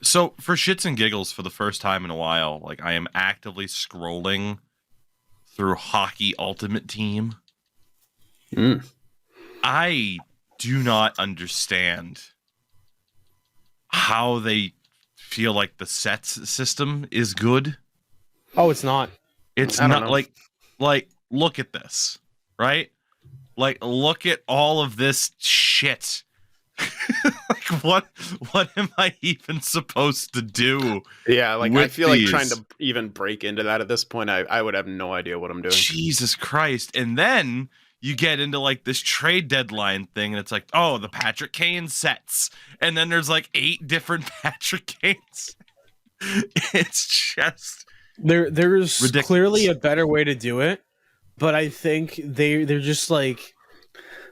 So for shits and giggles, for the first time in a while, like I am actively scrolling through Hockey Ultimate Team. Mm. I do not understand how they feel like the sets system is good. Oh, it's not. It's I don't not know. like look at this, right? Like look at all of this shit. Like what am I even supposed to do? Yeah, like I with feel like these? trying to even break into that at this point, I would have no idea what I'm doing. Jesus Christ. And then you get into like this trade deadline thing, and it's like, oh, the Patrick Kane sets. And then there's like 8 different Patrick Kanes. It's just There's ridiculous. clearly a better way to do it, but I think they're just like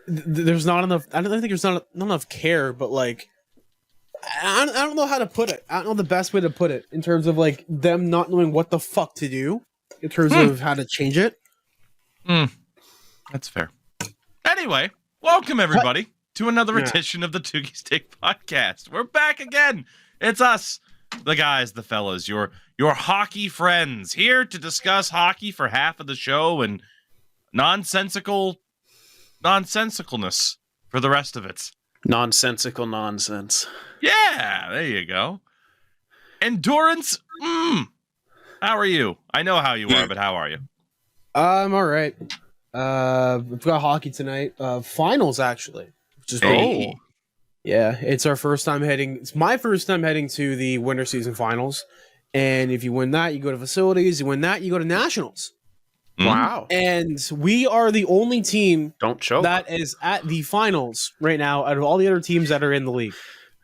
there's not enough. I don't think there's not enough care, but like I don't know how to put it. I don't know the best way to put it in terms of like them not knowing what the fuck to do in terms of how to change it. That's fair. Anyway, welcome everybody to another edition of the Tougies Take Podcast. We're back again. It's us, the guys, the fellas, your hockey friends, here to discuss hockey for half of the show and nonsensicalness for the rest of it. Nonsensical nonsense. Yeah, there you go. Endurance. How are you? I know how you are, but how are you? I'm all right. We've got hockey tonight. Finals actually. Which is Hey. yeah, it's our first time heading. It's my first time heading to the winter season finals. And if you win that, you go to facilities. You win that, you go to nationals. Wow. And we are the only team Don't choke. that is at the finals right now out of all the other teams that are in the league.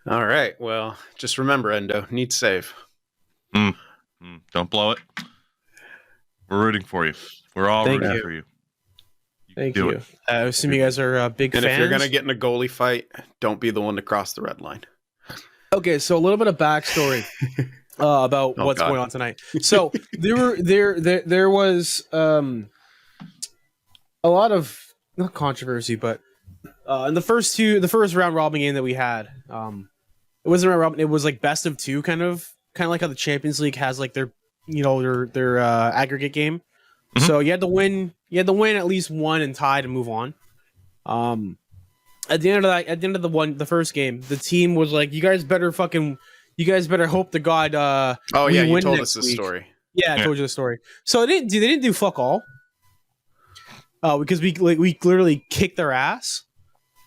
All right. Well, just remember, Endo, need save. Don't blow it. We're rooting for you. We're all Thank rooting you. for you. Thank do you. it. I assume you guys are big And fans. if you're going to get in a goalie fight, don't be the one to cross the red line. Okay, so a little bit of backstory about Oh, what's God. going on tonight. So there was a lot of not controversy, but in the first round robin game that we had, it wasn't round robin. It was like best of 2, kind of like how the Champions League has like their aggregate game. Mhm. So you had to win at least one and tie to move on. At the end of the first game, the team was like, you guys better hope to God Oh, we yeah, you win told next us the week. story. Yeah, I told you the story. So they didn't do fuck all. Because we literally kicked their ass.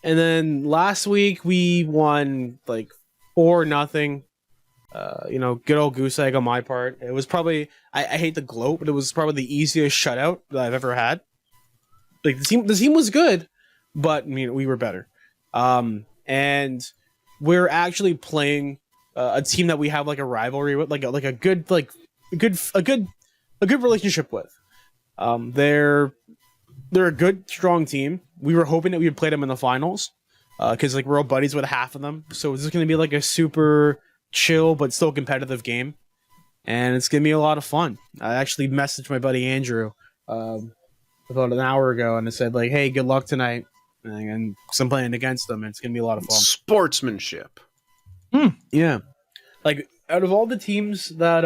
And then last week we won like 4-0. Good old goose egg on my part. It was probably I hate the gloat, but it was probably the easiest shutout that I've ever had. Like the team was good, but we were better. And we're actually playing a team that we have like a rivalry with, like a good relationship with. They're a good, strong team. We were hoping that we would play them in the finals, because like we're all buddies with half of them. So it's just gonna be like a super chill but still competitive game, and it's gonna be a lot of fun. I actually messaged my buddy Andrew about an hour ago, and I said like, "Hey, good luck tonight." And because I'm playing against them, and it's gonna be a lot of fun. Sportsmanship. Yeah, like out of all the teams that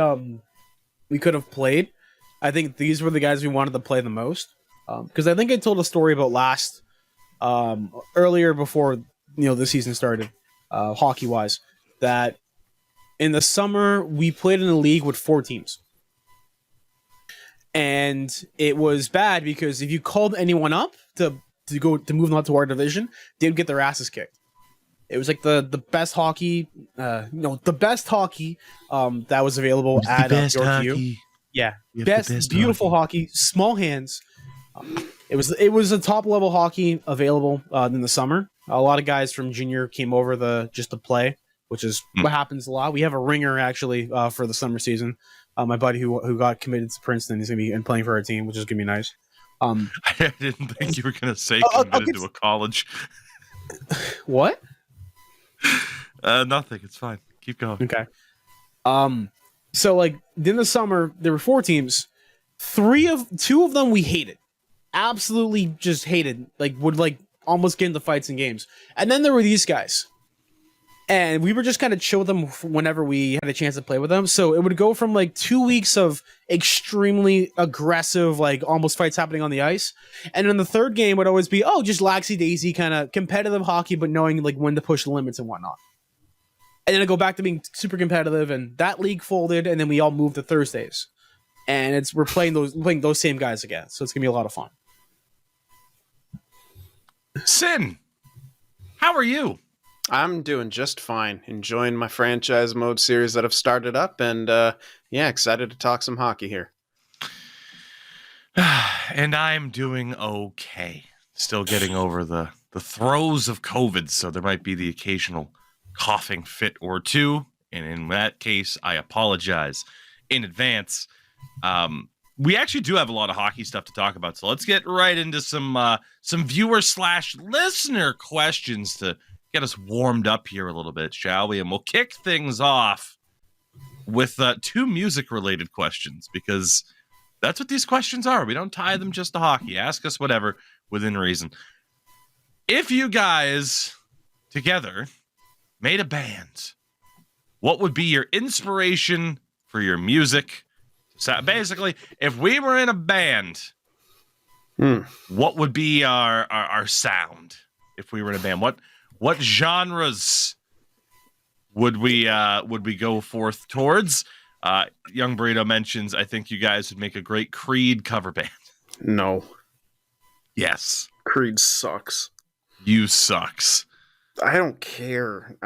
we could have played, I think these were the guys we wanted to play the most. Because I think I told a story about earlier before the season started, hockey wise, that in the summer we played in a league with 4 teams, and it was bad because if you called anyone up to move on to our division, they'd get their asses kicked. It was like the best hockey, that was available at Yorkview. Yeah, best beautiful hockey, small hands. It was a top level hockey available in the summer. A lot of guys from junior came over just to play, which is what happens a lot. We have a ringer actually for the summer season. My buddy who got committed to Princeton is gonna be playing for our team, which is gonna be nice. I didn't think you were gonna say committed to a college. What? Nothing. It's fine. Keep going. Okay. So like in the summer there were 4 teams. 2 of them we hated. Absolutely just hated. Like would like almost get into fights in games. And then there were these guys. And we were just kind of chill with them whenever we had a chance to play with them. So it would go from like 2 weeks of extremely aggressive, like almost fights happening on the ice. And then the third game would always be, just laxy daisy kind of competitive hockey, but knowing like when to push the limits and whatnot. And then I go back to being super competitive, and that league folded, and then we all moved to Thursdays. And we're playing those same guys again. So it's gonna be a lot of fun. Sin, how are you? I'm doing just fine. Enjoying my franchise mode series that I've started up, and excited to talk some hockey here. And I'm doing okay. Still getting over the throes of COVID, so there might be the occasional coughing fit or two. And in that case, I apologize in advance. We actually do have a lot of hockey stuff to talk about, so let's get right into some viewer/listener questions to get us warmed up here a little bit, shall we? And we'll kick things off with 2 music-related questions, because that's what these questions are. We don't tie them just to hockey. Ask us whatever within reason. If you guys together made a band, what would be your inspiration for your music? So basically, if we were in a band, what would be our sound? If we were in a band, what genres would we go forth towards? Young Burrito mentions, I think you guys would make a great Creed cover band. No. Yes. Creed sucks. You sucks. I don't care.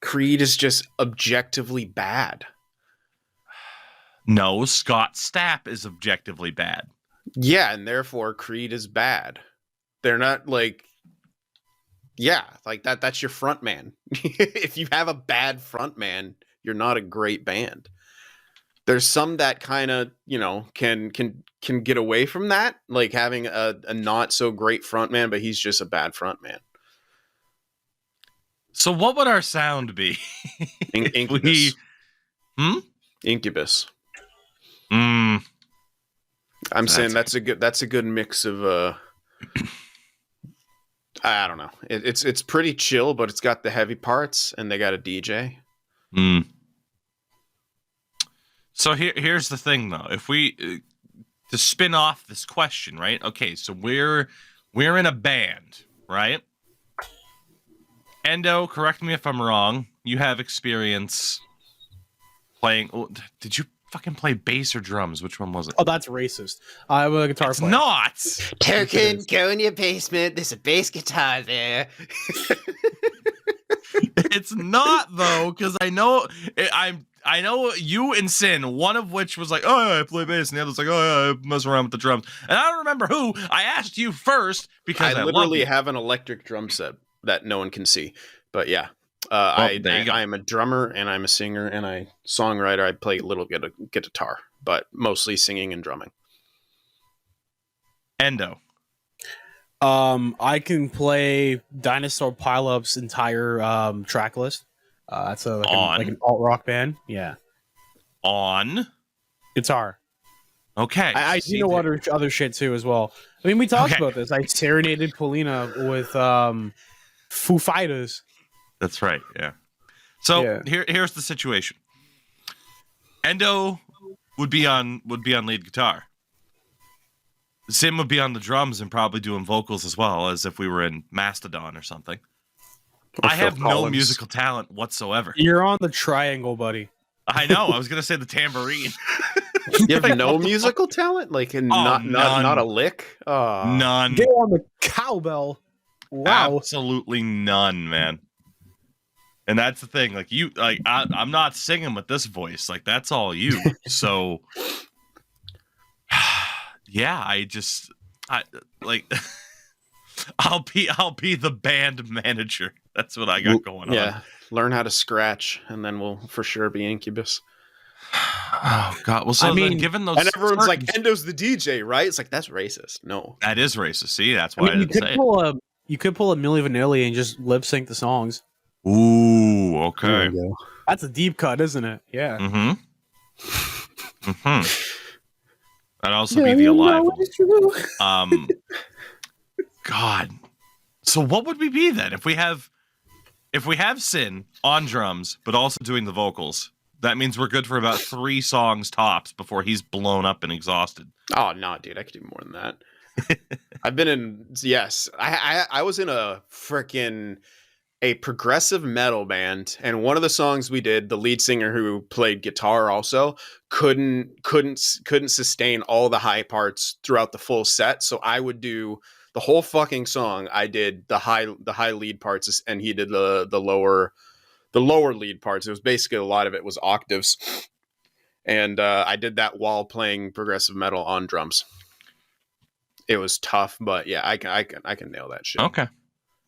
Creed is just objectively bad. No, Scott Stapp is objectively bad. Yeah, and therefore Creed is bad. They're not like... Yeah, like that's your front man. If you have a bad front man, you're not a great band. There's some that kind of, can get away from that, like having a not so great front man, but he's just a bad front man. So what would our sound be? Incubus. Incubus. I'm saying that's a good mix of I don't know. It's pretty chill, but it's got the heavy parts, and they got a DJ. So here's the thing, though. If we to spin off this question, right? Okay, so we're in a band, right? Endo, correct me if I'm wrong. You have experience playing. Oh, did you fucking play bass or drums? Which one was it? Oh, that's racist. I'm a guitar player. Not. Token, go in your basement. There's a bass guitar there. It's not, though, because I know you and Sin, one of which was like, oh yeah, I play bass, and the other's like, oh yeah, I mess around with the drums. And I don't remember who. I asked you first because I literally have an electric drum set that no one can see. But yeah, I am a drummer, and I'm a singer, and I songwriter. I play a little bit of guitar, but mostly singing and drumming. Endo. I can play Dinosaur Pileups' entire track list. That's like an alt rock band. Yeah. On guitar. Okay. I do know other shit too as well. I mean, we talked about this. I serenaded Polina with Foo Fighters. That's right. Yeah. So here's the situation. Endo would be on lead guitar. Sim would be on the drums and probably doing vocals as well, as if we were in Mastodon or something. I have no musical talent whatsoever. You're on the triangle, buddy. I know. I was gonna say the tambourine. You have no musical talent, like not a lick. None. Get on the cowbell. Wow. Absolutely none, man. And that's the thing. Like I'm not singing with this voice. Like that's all you. So. Yeah, I'll be the band manager. That's what I got going on. Yeah, learn how to scratch, and then we'll for sure be Incubus. Oh God! Well, so given those, and everyone's like, Endo's the DJ, right? It's like that's racist. No, that is racist. See, that's why I didn't say it. You could pull a Milli Vanilli and just lip sync the songs. Ooh, okay. That's a deep cut, isn't it? Yeah. Mm-hmm. Mm-hmm. That'd also be the alive one. God. So what would we be then if we have if we have Sin on drums, but also doing the vocals, that means we're good for about 3 songs tops before he's blown up and exhausted. Oh no, dude, I could do more than that. I've been in I was in a freaking progressive metal band, and one of the songs we did, the lead singer who played guitar also couldn't sustain all the high parts throughout the full set, so I would do the whole fucking song. I did the high lead parts, and he did the lower lead parts. It was basically, a lot of it was octaves, and I did that while playing progressive metal on drums. It was tough, but yeah, I can nail that shit. Okay,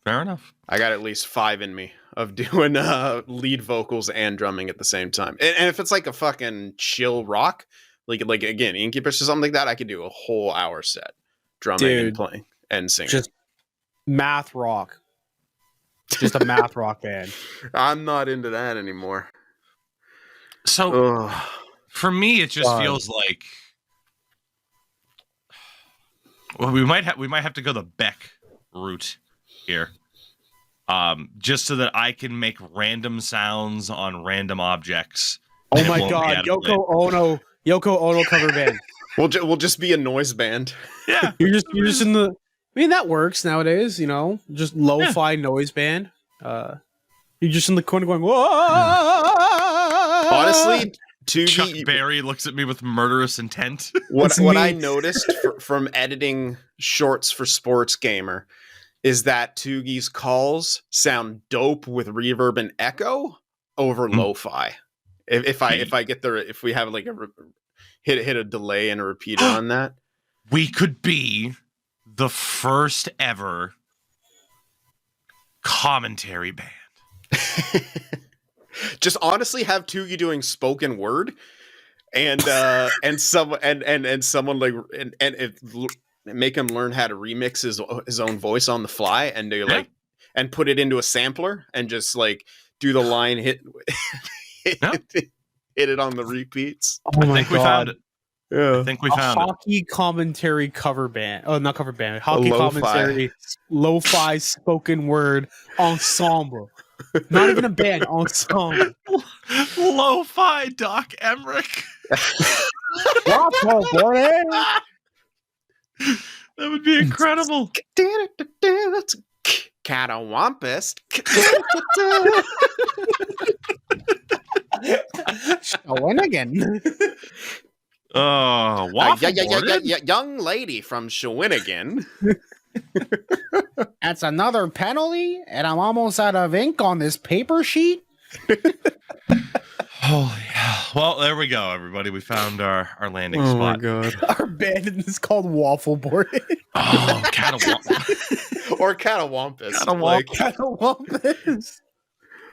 fair enough. I got at least 5 in me of doing lead vocals and drumming at the same time. And if it's like a fucking chill rock, like again, Incubus or something like that, I could do a whole hour set drumming and playing and singing. Just math rock. Just a math rock band. I'm not into that anymore. So for me, it just feels like, well, we might have to go the Beck route here. Just so that I can make random sounds on random objects. Oh my god, Yoko Ono cover band. We'll just be a noise band. Yeah. You're just in the, I mean, that works nowadays, just lo-fi noise band. You're just in the corner going, whoa. Honestly, Chuck Berry looks at me with murderous intent. What I noticed from editing shorts for Sports Gamer is that Tougie's calls sound dope with reverb and echo over lo-fi. If we have like hit a delay and a repeater on that, we could be the first ever commentary band. Just honestly have Tougie doing spoken word, and someone like make him learn how to remix his own voice on the fly, and do and put it into a sampler and just like do the line hit it on the repeats. Oh my God. We found it. Yeah. I think we found hockey commentary cover band. Oh, not cover band. Hockey lo-fi. Commentary lo-fi spoken word ensemble. Not even a band, ensemble. Lo-fi Doc Emmerich. That That would be incredible. Catawampus. Shawinigan. Young lady from Shawinigan. That's another penalty, and I'm almost out of ink on this paper sheet. Holy hell. Well, there we go, everybody. We found our landing spot. Oh my god. Our band is called Waffle Board. Oh, Catawampus. Or Catawampus. Catawampus.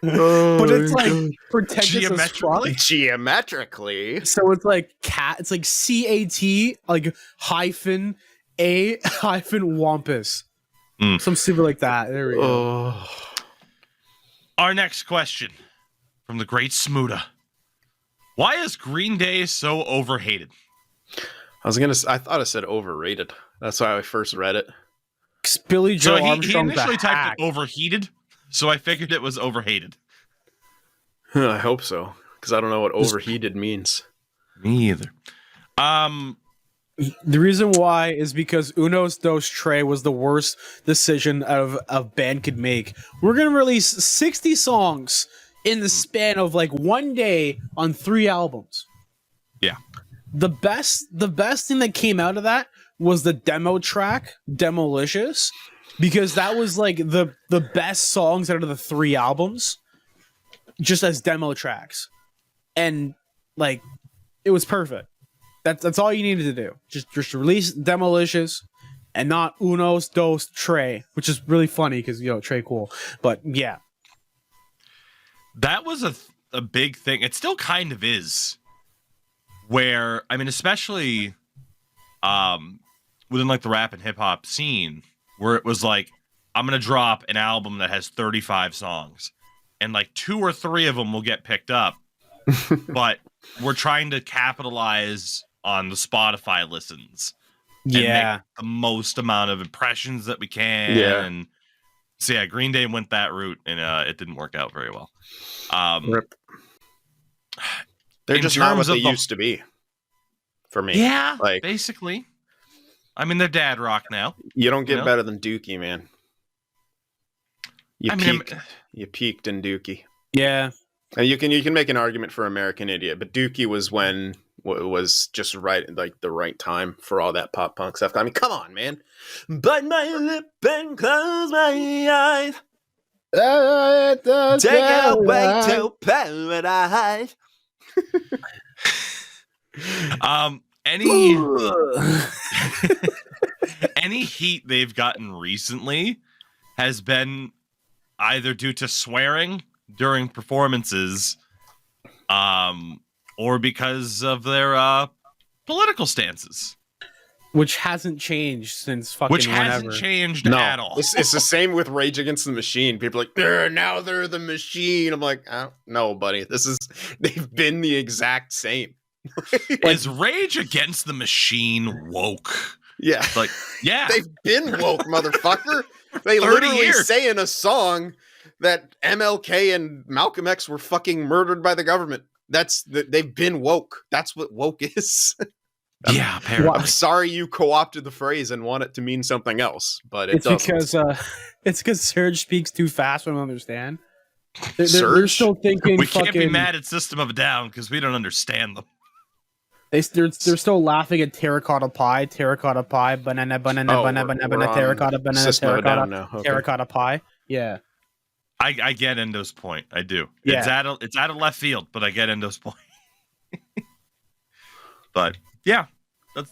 But it's like pretentious geometrically. So it's like it's like CAT, like hyphen A hyphen Wampus. Some stupid like that. There we go. Our next question from the great Smuda. Why is Green Day so overhated? I thought it said overrated. That's why I first read it. Billy Joe So he Armstrong's initially a typed hack. it overheated, so I figured it was overhated. I hope so, because I don't know what overheated means. Me either. The reason why is because Unos Dos Tres was the worst decision a band could make. We're gonna release 60 songs in the span of like one day on 3 albums. Yeah. The best thing that came out of that was the demo track, Demolicious, because that was like the best songs out of the 3 albums, just as demo tracks, and like it was perfect. That's all you needed to do. Just release Demolicious and not Unos Dos Tres, which is really funny because Trey cool. But yeah, that was a big thing. It still kind of is. Where I mean, especially within like the rap and hip hop scene, where it was like, I'm gonna drop an album that has 35 songs, and like 2 or 3 of them will get picked up, but we're trying to capitalize on the Spotify listens. And make the most amount of impressions that we can. Yeah. And So yeah, Green Day went that route, and it didn't work out very well. Rip. They're in just not what terms they of the- used to be. For me, Yeah, like basically. I mean, they're dad rock now. you don't get You know? better than Dookie, man. You I mean, peaked in Dookie. Yeah. And you can make an argument for American Idiot, but Dookie was when was just right, like the right time for all that pop punk stuff. I mean, come on, man. Bite my lip and close my eyes. Take it away to paradise. Any any heat they've gotten recently has been either due to swearing during performances, or because of their political stances, Which hasn't changed since fucking which hasn't whenever. changed at all. It's the same with Rage Against the Machine. People are like, now they're the machine. I'm like, no, buddy. They've been the exact same. Is Rage Against the Machine woke? Yeah. Like, yeah. They've been woke, motherfucker. They 30 literally years. say in a song that MLK and Malcolm X were fucking murdered by the government. They've been woke. That's what woke is. Yeah, apparently. I'm sorry you co-opted the phrase and want it to mean something else, but It's doesn't. because Serge speaks too fast for them to understand. They're Serge? still thinking We fucking. can't be mad at System of a Down because we don't understand them. They're still laughing at terracotta pie, banana, Oh, banana, we're on terracotta, banana, System of a Down terracotta, now. Okay. terracotta pie. Yeah. I get Endo's point. I do. Yeah. It's out of left field, but I get Endo's point. But yeah,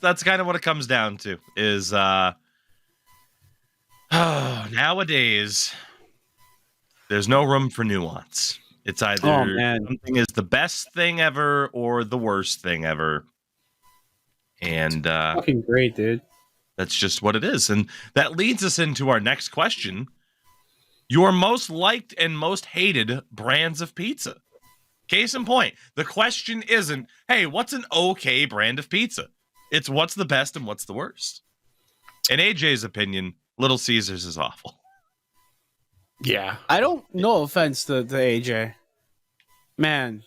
that's kind of what it comes down to. Is nowadays there's no room for nuance. It's either Oh, man. something is the best thing ever or the worst thing ever, and Fucking great, dude. that's just what it is. And that leads us into our next question. Your most liked and most hated brands of pizza. Case in point, the question isn't, hey, what's an okay brand of pizza? It's what's the best and what's the worst. In AJ's opinion, Little Caesars is awful. Yeah. I don't. No offense to AJ, man.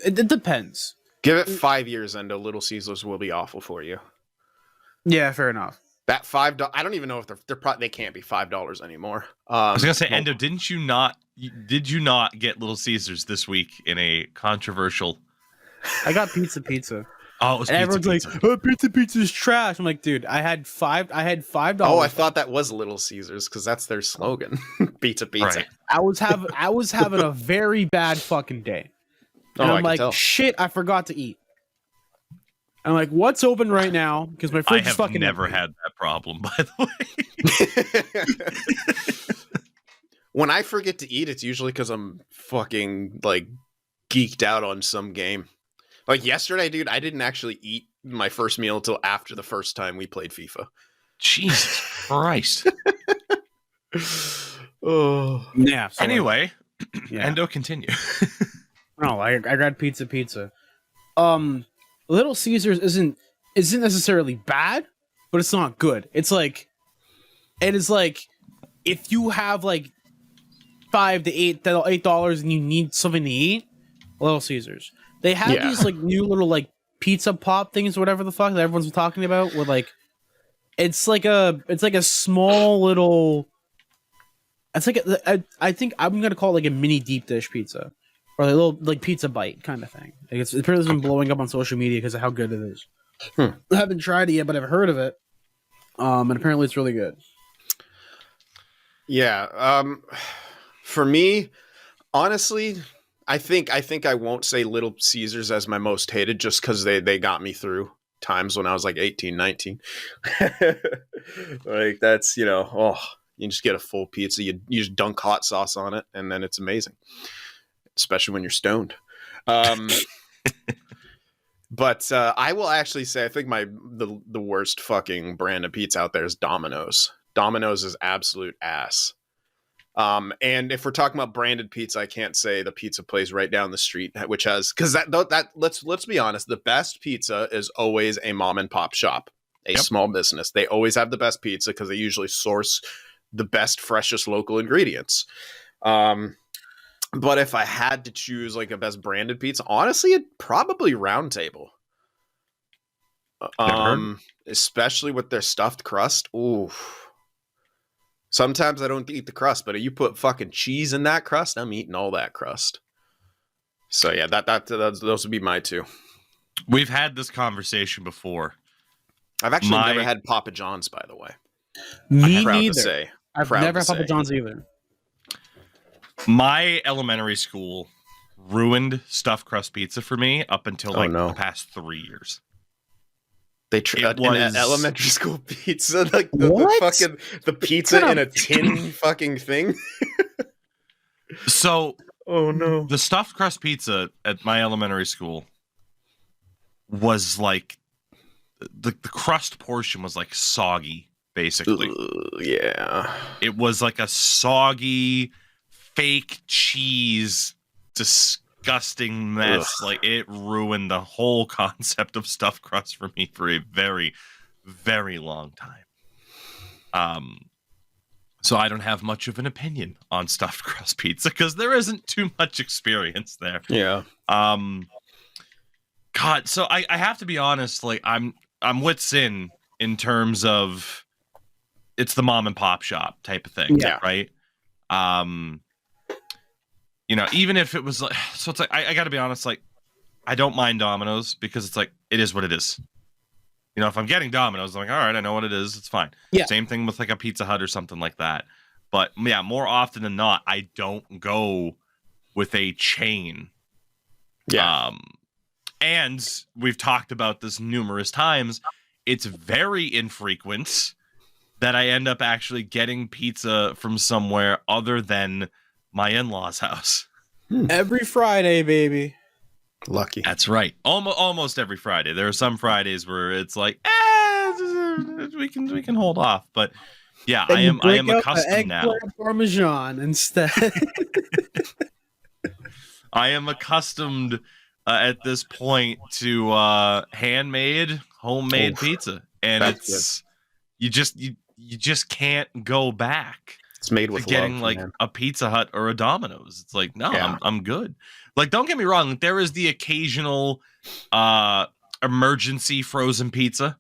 It depends. Give it 5 years and Little Caesars will be awful for you. Yeah, fair enough. That $5, I don't even know if they can't be $5 anymore. I was gonna say, no. Endo, did you not get Little Caesars this week in a controversial? I got pizza. Oh, it was And pizza. everyone's like, "Oh, pizza is trash." I'm like, dude, I had $5. Oh, I thought that was Little Caesars because that's their slogan. Pizza. Right. I was having a very bad fucking day. Oh, And I I'm can like, tell. shit, I forgot to eat. I'm like, what's open right now? Because my I fridge is have fucking never empty. had that problem, by the way. When I forget to eat, it's usually because I'm fucking like geeked out on some game. Like yesterday, dude, I didn't actually eat my first meal until after the first time we played FIFA. Jesus Christ. Oh, Yeah. So Anyway, yeah. Endo, continue. No, I got pizza. Little Caesars isn't necessarily bad, but it's not good. It is like if you have like $5 to $8 and you need something to eat, Little Caesars. They have Yeah. these like new little like pizza pop things, whatever the fuck that everyone's been talking about. Where like it's like a small little. It's like I think I'm gonna call it like a mini deep dish pizza. Or a little like pizza bite kind of thing. Like it's apparently been blowing up on social media because of how good it is. I haven't tried it yet, but I've heard of it. And apparently it's really good. yeah. For me, honestly, I think I won't say Little Caesars as my most hated just because they got me through times when I was like 18, 19. Like that's, you just get a full pizza, you just dunk hot sauce on it, and then it's amazing. Especially when you're stoned. But I will actually say I think the worst fucking brand of pizza out there is Domino's. Domino's is absolute ass. And if we're talking about branded pizza, I can't say the pizza place right down the street, which has because that let's be honest, the best pizza is always a mom and pop shop, a small business. They always have the best pizza because they usually source the best, freshest local ingredients. But if I had to choose like a best branded pizza, honestly, it'd probably Round Table. Especially with their stuffed crust. Ooh. Sometimes I don't eat the crust, but if you put fucking cheese in that crust, I'm eating all that crust. So yeah, those would be my two. We've had this conversation before. I've actually never had Papa John's, by the way. Me Proud neither. to say. I've Proud never to had Papa say. John's either. My elementary school ruined stuffed crust pizza for me up until the past 3 years. They tried an elementary school pizza, like the pizza in a tin fucking thing. So, oh no, the stuffed crust pizza at my elementary school was like the crust portion was like soggy, basically. Yeah, it was like a soggy, fake cheese, disgusting mess. Ugh. Like it ruined the whole concept of stuffed crust for me for a very, very long time. So I don't have much of an opinion on stuffed crust pizza because there isn't too much experience there. Yeah. God, so I have to be honest. Like I'm with Sin in terms of it's the mom and pop shop type of thing. Yeah. Right. You know, even if it was like, so it's like, I got to be honest, like, I don't mind Domino's because it's like, it is what it is. You know, if I'm getting Domino's, I'm like, all right, I know what it is. It's fine. Yeah. Same thing with like a Pizza Hut or something like that. But yeah, more often than not, I don't go with a chain. Yeah. And we've talked about this numerous times. It's very infrequent that I end up actually getting pizza from somewhere other than my in-laws' house. Every Friday, baby. Lucky. That's right. Almost every Friday. There are some Fridays where it's like, we can hold off. But yeah, I am accustomed now. Parmesan instead. I am accustomed at this point to homemade pizza, and it's good. You just can't go back. It's made with getting love, like a Pizza Hut or a Domino's. It's like, no, Yeah. I'm good. Like, don't get me wrong. There is the occasional emergency frozen pizza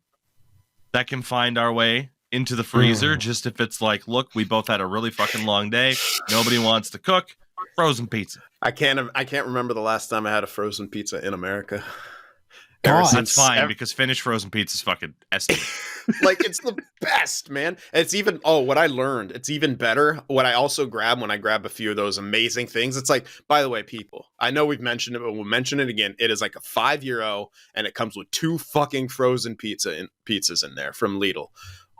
that can find our way into the freezer. Just if it's like, look, we both had a really fucking long day. Nobody wants to cook. Frozen pizza. I can't remember the last time I had a frozen pizza in America. That's fine because Finnish frozen pizza is fucking estimate. Like it's the best, man. It's even what I learned, it's even better. What I also grab when I grab a few of those amazing things, it's like, by the way, people, I know we've mentioned it, but we'll mention it again. It is like a €5 and it comes with 2 fucking frozen pizzas in there from Lidl.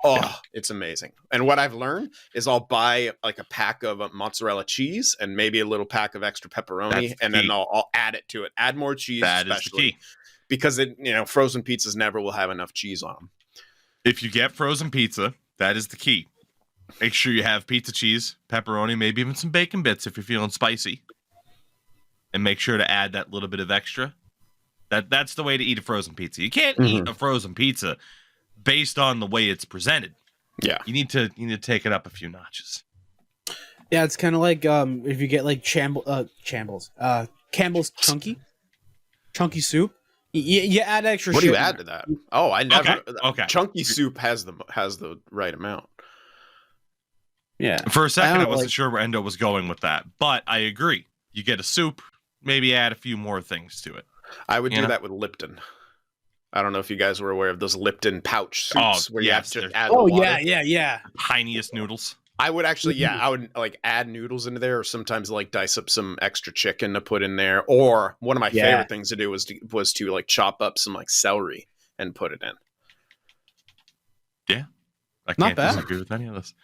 Oh, yeah. It's amazing. And what I've learned is I'll buy like a pack of mozzarella cheese and maybe a little pack of extra pepperoni, and then I'll add it to it. Add more cheese, that is the key. Because frozen pizzas never will have enough cheese on them. If you get frozen pizza, that is the key. Make sure you have pizza cheese, pepperoni, maybe even some bacon bits if you're feeling spicy. And make sure to add that little bit of extra. That's the way to eat a frozen pizza. You can't eat a frozen pizza based on the way it's presented. Yeah. You need to take it up a few notches. Yeah, it's kind of like if you get like Campbell's chunky soup. You add extra. What do you add to that? Oh, I never. Okay. Chunky soup has the right amount. Yeah. For a second, I wasn't sure where Endo was going with that, but I agree. You get a soup, maybe add a few more things to it. I would do that with Lipton. I don't know if you guys were aware of those Lipton pouch soups where you have to add water. Yeah. Tiniest noodles. I would actually, I would like add noodles into there, or sometimes like dice up some extra chicken to put in there. Or one of my favorite things to do was to like chop up some like celery and put it in. Yeah, I can't disagree with any of this.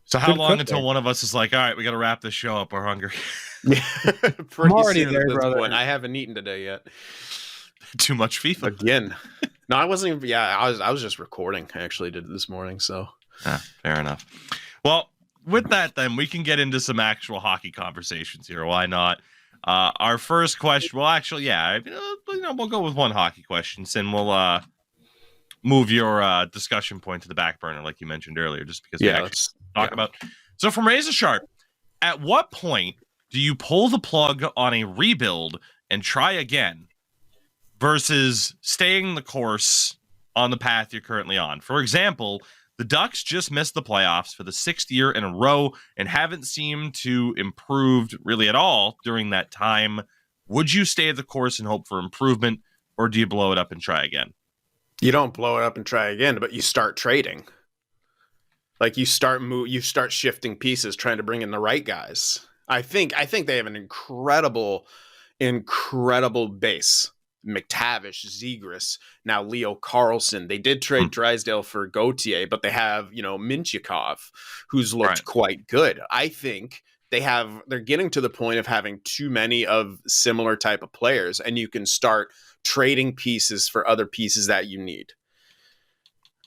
So how long until one of us is like, all right, we got to wrap this show up? We're hungry. Pretty already soon there, at this brother. point. I haven't eaten today yet. Too much FIFA again. No, I wasn't even. Yeah, I was just recording. I actually did it this morning. So. Fair enough. Well, with that, then we can get into some actual hockey conversations here. Why not? Our first question. Well, actually, we'll go with one hockey question, and we'll move your discussion point to the back burner, like you mentioned earlier, just because we actually talk about. So from Razor Sharp, at what point do you pull the plug on a rebuild and try again versus staying the course on the path you're currently on? For example, the Ducks just missed the playoffs for the 6th year in a row and haven't seemed to improve really at all during that time. Would you stay the course and hope for improvement, or do you blow it up and try again? You don't blow it up and try again, but you start trading. Like you start shifting pieces, trying to bring in the right guys. I think they have an incredible base. McTavish, Zegras, now Leo Carlson. They did trade Drysdale for Gauthier, but they have, Minchikov, who's looked quite good. I think they're getting to the point of having too many of similar type of players, and you can start trading pieces for other pieces that you need.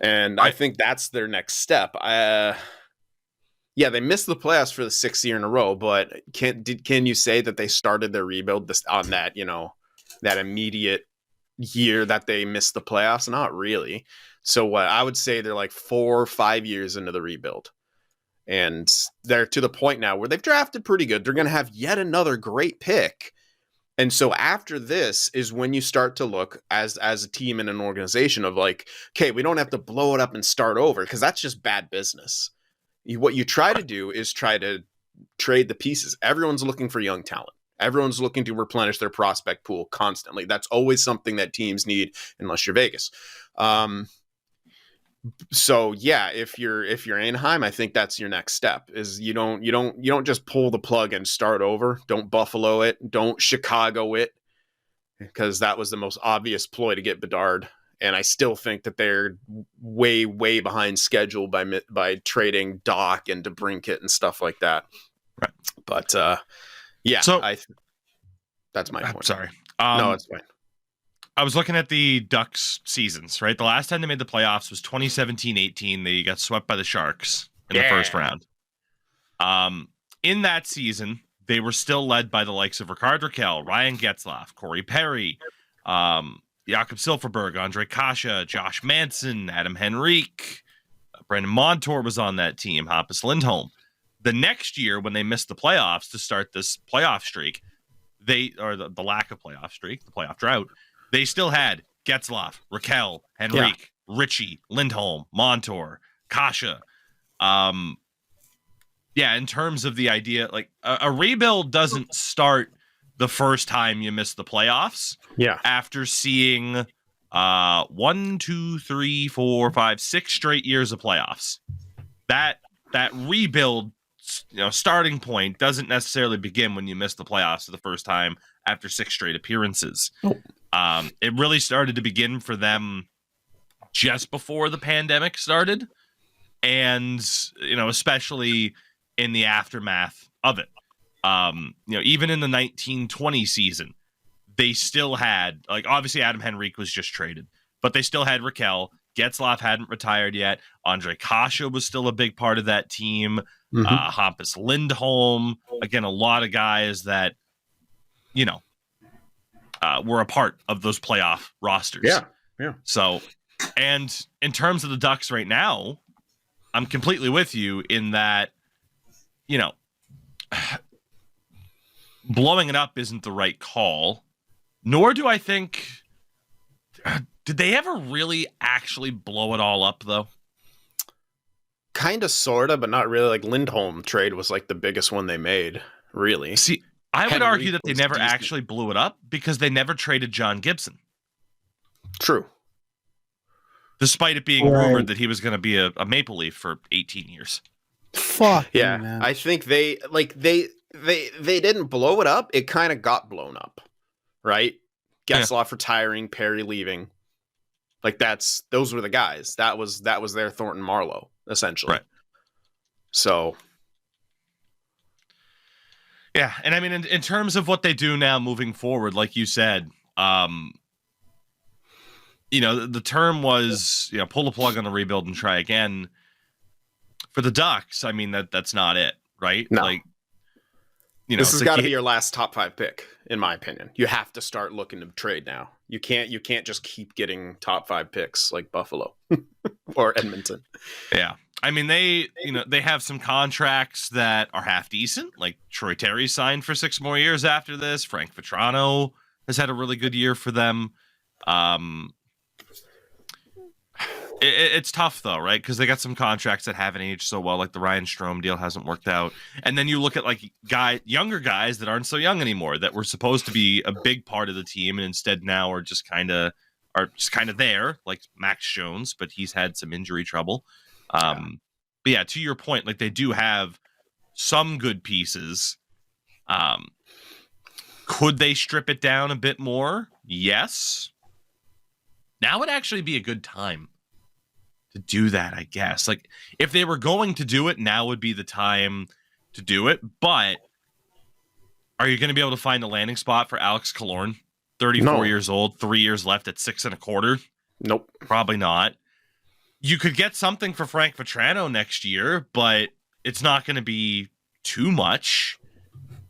And I think that's their next step. They missed the playoffs for the 6th year in a row, but can you say that they started their rebuild on that, that immediate year that they missed the playoffs? Not really. So I would say they're like 4 or 5 years into the rebuild. And they're to the point now where they've drafted pretty good. They're going to have yet another great pick. And so after this is when you start to look as a team and an organization of like, okay, we don't have to blow it up and start over, because that's just bad business. What you try to do is try to trade the pieces. Everyone's looking for young talent. Everyone's looking to replenish their prospect pool constantly. That's always something that teams need, unless you're Vegas. So yeah, if you're Anaheim, I think that's your next step. Is you don't just pull the plug and start over. Don't Buffalo it. Don't Chicago it, because that was the most obvious ploy to get Bedard. And I still think that they're way, way behind schedule by trading Doc and DeBrincat and stuff like that. Right. But yeah, so that's my point. Sorry. No, it's fine. I was looking at the Ducks seasons, right? The last time they made the playoffs was 2017-18. They got swept by the Sharks in the first round. In that season, they were still led by the likes of Rickard Rakell, Ryan Getzlaf, Corey Perry, Jakob Silfverberg, Andre Kasha, Josh Manson, Adam Henrique, Brandon Montour was on that team, Hampus Lindholm. The next year, when they missed the playoffs to start this playoff streak, the lack of playoff streak, the playoff drought, they still had Getzlaf, Rakell, Henrique, Ritchie, Lindholm, Montour, Kasha. In terms of the idea, like a rebuild doesn't start the first time you miss the playoffs. Yeah. After seeing 1, 2, 3, 4, 5, 6 straight years of playoffs, that rebuild, starting point doesn't necessarily begin when you miss the playoffs for the first time after 6 straight appearances. It really started to begin for them just before the pandemic started, and especially in the aftermath of it. Even in the 1920 season, they still had, like, obviously Adam Henrique was just traded, but they still had Rakell. Getzlaf hadn't retired yet. Andre Kasha was still a big part of that team. Hampus Lindholm, again, a lot of guys that, were a part of those playoff rosters. Yeah. So, and in terms of the Ducks right now, I'm completely with you in that, blowing it up isn't the right call, nor do I think... did they ever really actually blow it all up, though? Kind of, sort of, but not really. Like, Lindholm trade was like the biggest one they made, really. See, I would argue that they never actually blew it up because they never traded John Gibson. True. Despite it being rumored that he was going to be a Maple Leaf for 18 years. Fuck yeah, man. I think they didn't blow it up. It kind of got blown up, right? Getzlaf retiring, Perry leaving. Like those were the guys. That was their Thornton Marlowe, essentially. Right. So. Yeah, and I mean, in terms of what they do now moving forward, like you said, the term was, pull the plug on the rebuild and try again. For the Ducks, I mean, that's not it, right? No. Like, this has got to be your last top 5 pick, in my opinion. You have to start looking to trade now. You can't just keep getting top 5 picks like Buffalo or Edmonton. Yeah. I mean, they have some contracts that are half decent. Like Troy Terry signed for 6 more years after this. Frank Vetrano has had a really good year for them. It's tough though, right? Because they got some contracts that haven't aged so well, like the Ryan Strome deal hasn't worked out. And then you look at like younger guys that aren't so young anymore that were supposed to be a big part of the team, and instead now are just kind of there, like Max Jones, but he's had some injury trouble. But yeah, to your point, like they do have some good pieces. Could they strip it down a bit more? Yes. Now would actually be a good time to do that, I guess. Like, if they were going to do it, now would be the time to do it. But are you going to be able to find a landing spot for Alex Killorn? 34 years old, 3 years left at 6.25? Nope. Probably not. You could get something for Frank Vetrano next year, but it's not going to be too much.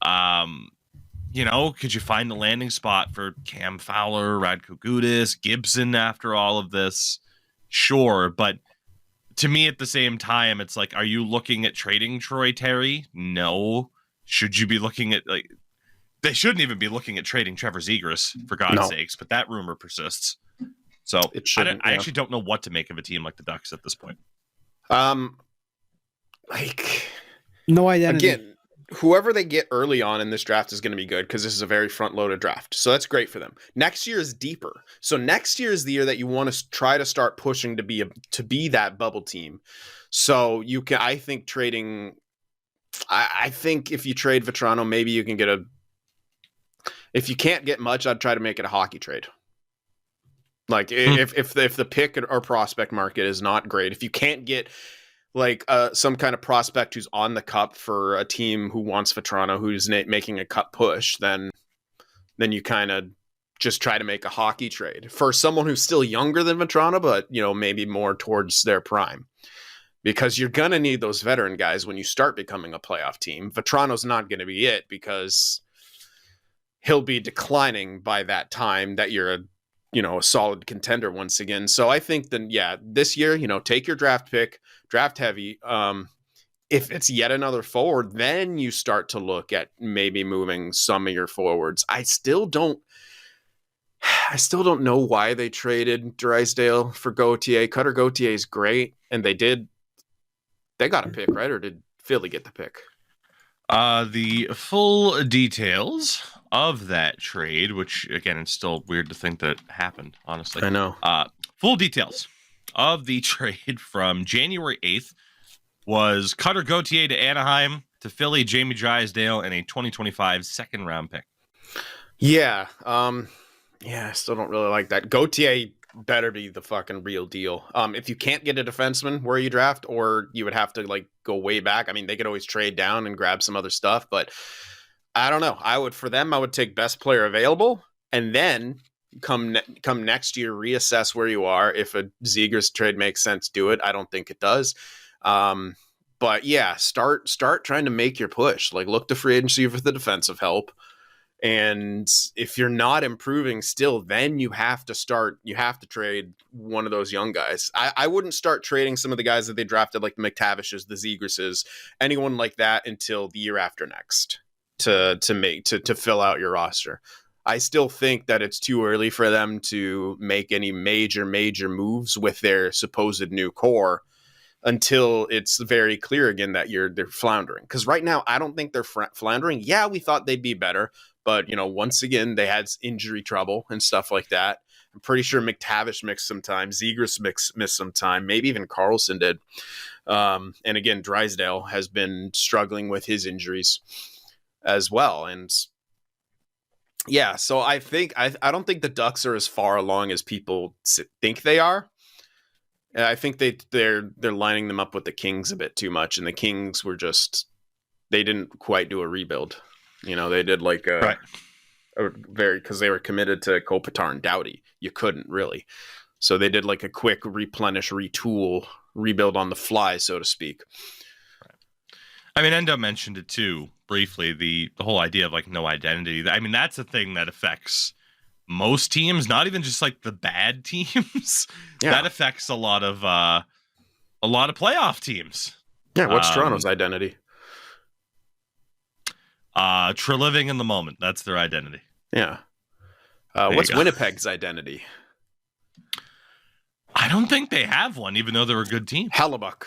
Could you find a landing spot for Cam Fowler, Radko Gudas, Gibson after all of this? Sure, but to me at the same time, it's like, are you looking at trading Troy Terry? No. Should you be looking at, like, they shouldn't even be looking at trading Trevor Zegras, for God's sakes, but that rumor persists. So I actually don't know what to make of a team like the Ducks at this point. Like, no identity. Again, whoever they get early on in this draft is going to be good because this is a very front-loaded draft. So that's great for them. Next year is deeper. So next year is the year that you want to try to start pushing to be that bubble team. So you can, I think trading, I think if you trade Vetrano, maybe you can get if you can't get much, I'd try to make it a hockey trade. Like if the pick or prospect market is not great, if you can't get like some kind of prospect who's on the cup for a team who wants Vetrano, who's making a cup push, then you kind of just try to make a hockey trade for someone who's still younger than Vetrano, but maybe more towards their prime, because you're going to need those veteran guys when you start becoming a playoff team. Vetrano's not going to be it because he'll be declining by that time that you're a solid contender once again. So I think then, this year, take your draft pick, draft heavy. If it's yet another forward, then you start to look at maybe moving some of your forwards. I still don't know why they traded Drysdale for Gauthier. Cutter Gauthier is great, and they got a pick, right? Or did Philly get the pick? The full details of that trade, which again, it's still weird to think that happened, honestly. I know. Full details of the trade from January 8th was Cutter Gauthier to Anaheim, to Philly, Jamie Drysdale, and a 2025 second round pick. Yeah. I still don't really like that. Gauthier better be the fucking real deal. If you can't get a defenseman where you draft, or you would have to go way back. I mean, they could always trade down and grab some other stuff, but I don't know. I would take best player available, and then come next year, reassess where you are. If a Zegras trade makes sense, do it. I don't think it does. But yeah, start trying to make your push. Look to free agency for the defensive help. And if you're not improving still, then you have to trade one of those young guys. I wouldn't start trading some of the guys that they drafted, like the McTavishes, the Zegrases, anyone like that, until the year after next to fill out your roster. I still think that it's too early for them to make any major moves with their supposed new core until it's very clear again that they're floundering. Because right now, I don't think they're floundering. Yeah, we thought they'd be better. But, once again, they had injury trouble and stuff like that. I'm pretty sure McTavish missed some time. Zegras missed some time. Maybe even Carlson did. And again, Drysdale has been struggling with his injuries as well. And yeah, so I don't think the Ducks are as far along as people think they are. I think they're lining them up with the Kings a bit too much. And the Kings were they didn't quite do a rebuild. They did because they were committed to Kopitar and Doughty. You couldn't really. So they did a quick replenish, retool, rebuild on the fly, so to speak. Right. I mean, Endo mentioned it too, briefly, the whole idea of no identity. I mean, that's a thing that affects most teams, not even just like the bad teams. Yeah. That affects a lot of playoff teams. Yeah, what's Toronto's identity? Living in the moment. That's their identity. Yeah. There What's you go. Winnipeg's identity? I don't think they have one, even though they're a good team. Hellebuck.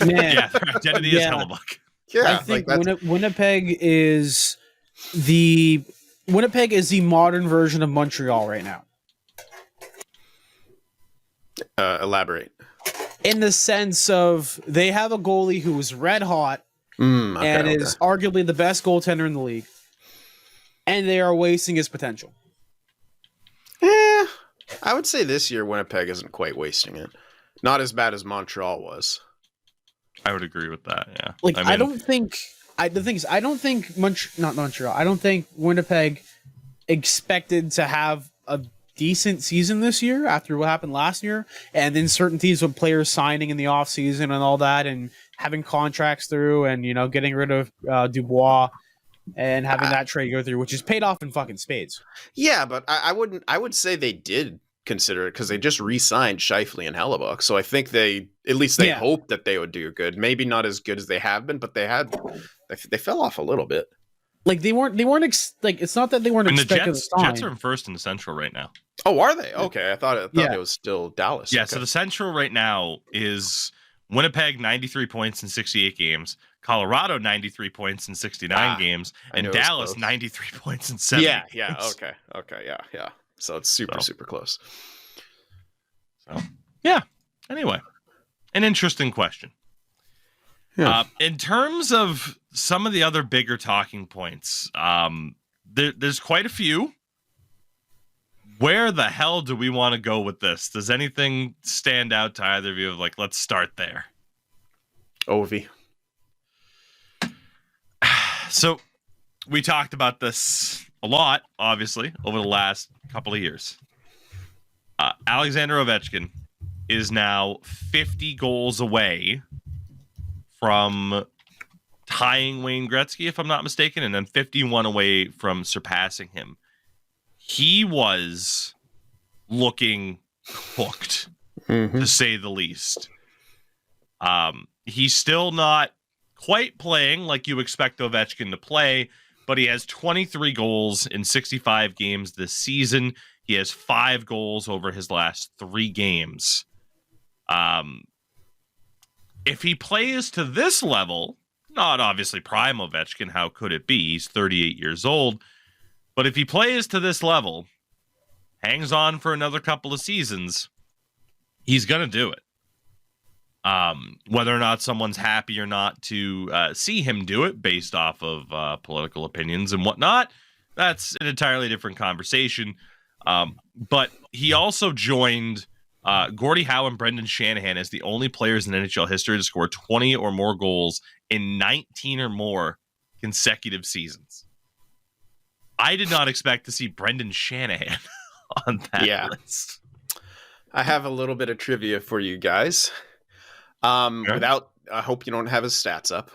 Man, Yeah, their identity is Yeah. Hellebuck. I think Winnipeg is the modern version of Montreal right now. Elaborate. In the sense of they have a goalie who is red hot and is arguably the best goaltender in the league, and they are wasting his potential. I would say this year Winnipeg isn't quite wasting it. Not as bad as Montreal was. I would agree with that. Yeah. Like I don't think Winnipeg expected to have a decent season this year after what happened last year, and then certainties with players signing in the offseason and all that, and having contracts through, and getting rid of Dubois and having that trade go through, which is paid off in fucking spades. Yeah, but I would say they did consider it because they just re-signed Scheifele and Hellebuck. So I think they hoped that they would do good. Maybe not as good as they have been, but they fell off a little bit. Like they weren't it's not that they weren't expecting the Jets are in first in the Central right now. Oh, are they? Okay, I thought it was still Dallas. Yeah, okay. so the Central right now is Winnipeg 93 points in 68 games, Colorado 93 points in 69 games, and Dallas 93 points in 70 games. Okay, yeah. So it's super close. So yeah. Anyway, an interesting question. Yeah. In terms of some of the other bigger talking points, there's quite a few. Where the hell do we want to go with this? Does anything stand out to either of you? Of like, let's start there. Ovi. So we talked about this a lot, obviously, over the last couple of years. Alexander Ovechkin is now 50 goals away from tying Wayne Gretzky, if I'm not mistaken, and then 51 away from surpassing him. He was looking hooked, to say the least. He's still not quite playing like you expect Ovechkin to play, but he has 23 goals in 65 games this season. He has 5 goals over his last 3 games. If he plays to this level, not obviously prime Ovechkin, how could it be? He's 38 years old. But if he plays to this level, hangs on for another couple of seasons, he's going to do it. Whether or not someone's happy or not to see him do it based off of political opinions and whatnot, that's an entirely different conversation. But he also joined Gordie Howe and Brendan Shanahan as the only players in NHL history to score 20 or more goals in 19 or more consecutive seasons. I did not expect to see Brendan Shanahan on that list. I have a little bit of trivia for you guys. I hope you don't have his stats up.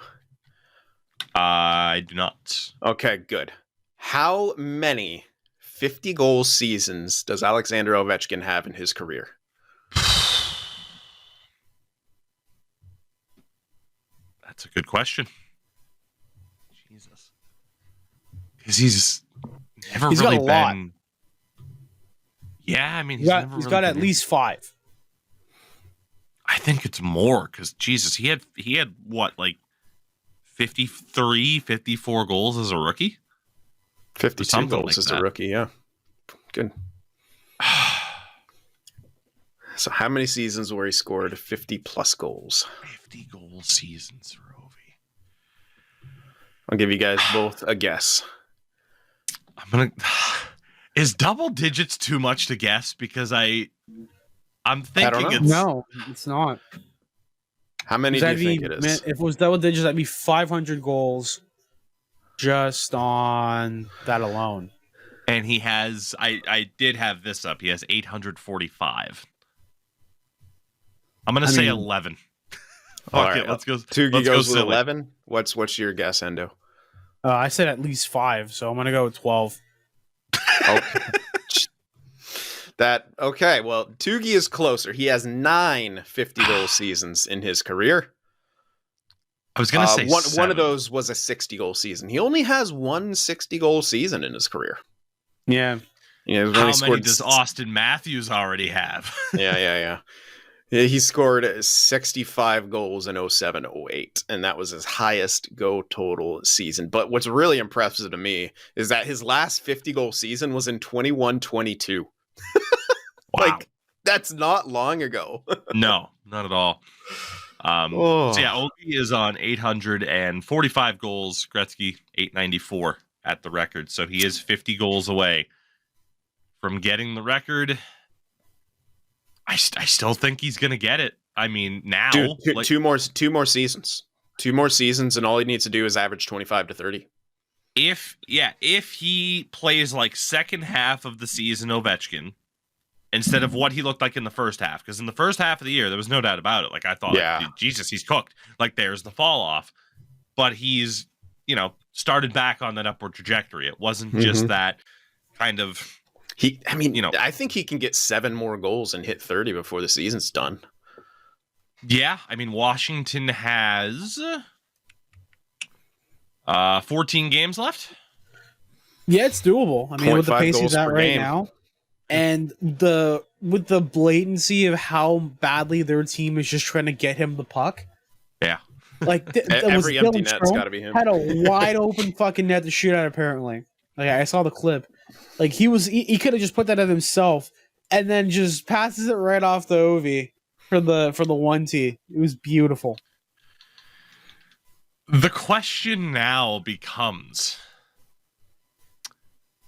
I do not. Okay, good. How many 50 goal seasons does Alexander Ovechkin have in his career? That's a good question. Jesus. Because he's never really got a lot. been. Yeah, I mean, he's got at least 5. I think it's more because Jesus, he had what, like 53, 54 goals as a rookie? 52 goals as a rookie, yeah. Good. So how many seasons where he scored 50 plus goals? 50 goal seasons for Ovi. I'll give you guys both a guess. Is double digits too much to guess? Because I'm thinking it's no, it's not. How many do you think it is? If it was double digits, that'd be 500 goals just on that alone. And he has, I did have this up. He has 845. I'm going to say 11. Okay, let's go. Tougie goes with 11. What's your guess, Endo? I said at least 5, so I'm going to go with 12. Okay. Okay, well, Tougie is closer. He has 9 50-goal seasons in his career. I was going to say one of those was a 60-goal season. He only has one 60-goal season in his career. Yeah. How many does Austin Matthews already have? Yeah. He scored 65 goals in 07-08, and that was his highest go total season. But what's really impressive to me is that his last 50-goal season was in 21-22. Wow. Like, that's not long ago. No, not at all. So yeah, Ovi is on 845 goals. Gretzky 894 at the record. So he is 50 goals away from getting the record. I still think he's gonna get it. I mean, now Dude, two more seasons. 2 more seasons, and all he needs to do is average 25 to 30. If he plays like second half of the season Ovechkin instead of what he looked like in the first half, because in the first half of the year there was no doubt about it. Like I thought, like, Jesus, he's cooked. Like there's the fall off, but he's started back on that upward trajectory. It wasn't just that kind of. I think he can get 7 more goals and hit 30 before the season's done. Yeah, I mean, Washington has 14 games left. Yeah, it's doable. I mean, with the pace he's at right now, and with the blatancy of how badly their team is just trying to get him the puck. Yeah, like every empty net's got to be him. Had a wide open fucking net to shoot at. Apparently, like I saw the clip. Like he could have just put that at himself and then just passes it right off the Ovi for the 1T. It was beautiful. The question now becomes,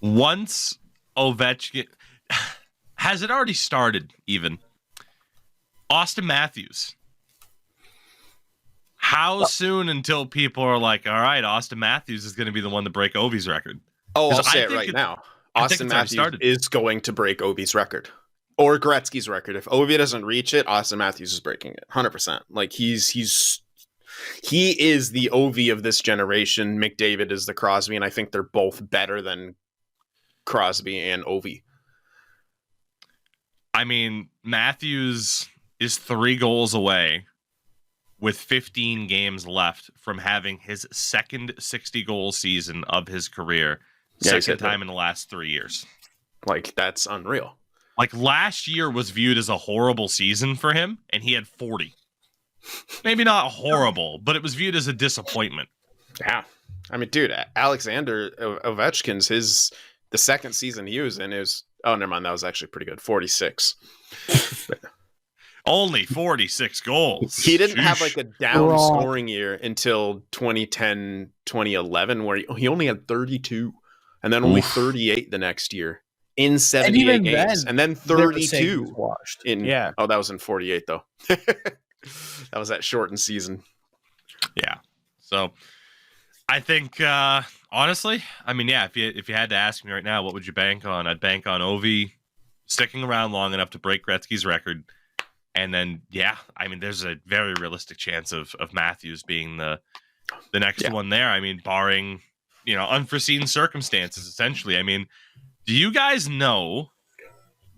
once Ovechkin, has it already started even? Austin Matthews. How soon until people are like, all right, Austin Matthews is going to be the one to break Ovi's record? Oh, I'll say it right now. Austin Matthews is going to break Ovi's record or Gretzky's record. If Ovi doesn't reach it, Austin Matthews is breaking it 100%. Like he is the Ovi of this generation. McDavid is the Crosby, and I think they're both better than Crosby and Ovi. I mean, Matthews is 3 goals away with 15 games left from having his second 60-goal season of his career. Second time in the last 3 years. Like, that's unreal. Like, last year was viewed as a horrible season for him, and he had 40. Maybe not horrible, but it was viewed as a disappointment. Yeah. I mean, dude, Alexander Ovechkin's the second season he was in is... Oh, never mind. That was actually pretty good. 46. Only 46 goals. He didn't have like a down scoring year until 2010, 2011, where he only had 32. And then only 38 the next year in 78 games. And then 32 in Oh, that was in 48 though. That was that shortened season. Yeah. So I think honestly, I mean, yeah, if you had to ask me right now, what would you bank on? I'd bank on Ovi sticking around long enough to break Gretzky's record. And then I mean, there's a very realistic chance of Matthews being the next one there. I mean, barring unforeseen circumstances, essentially. I mean, do you guys know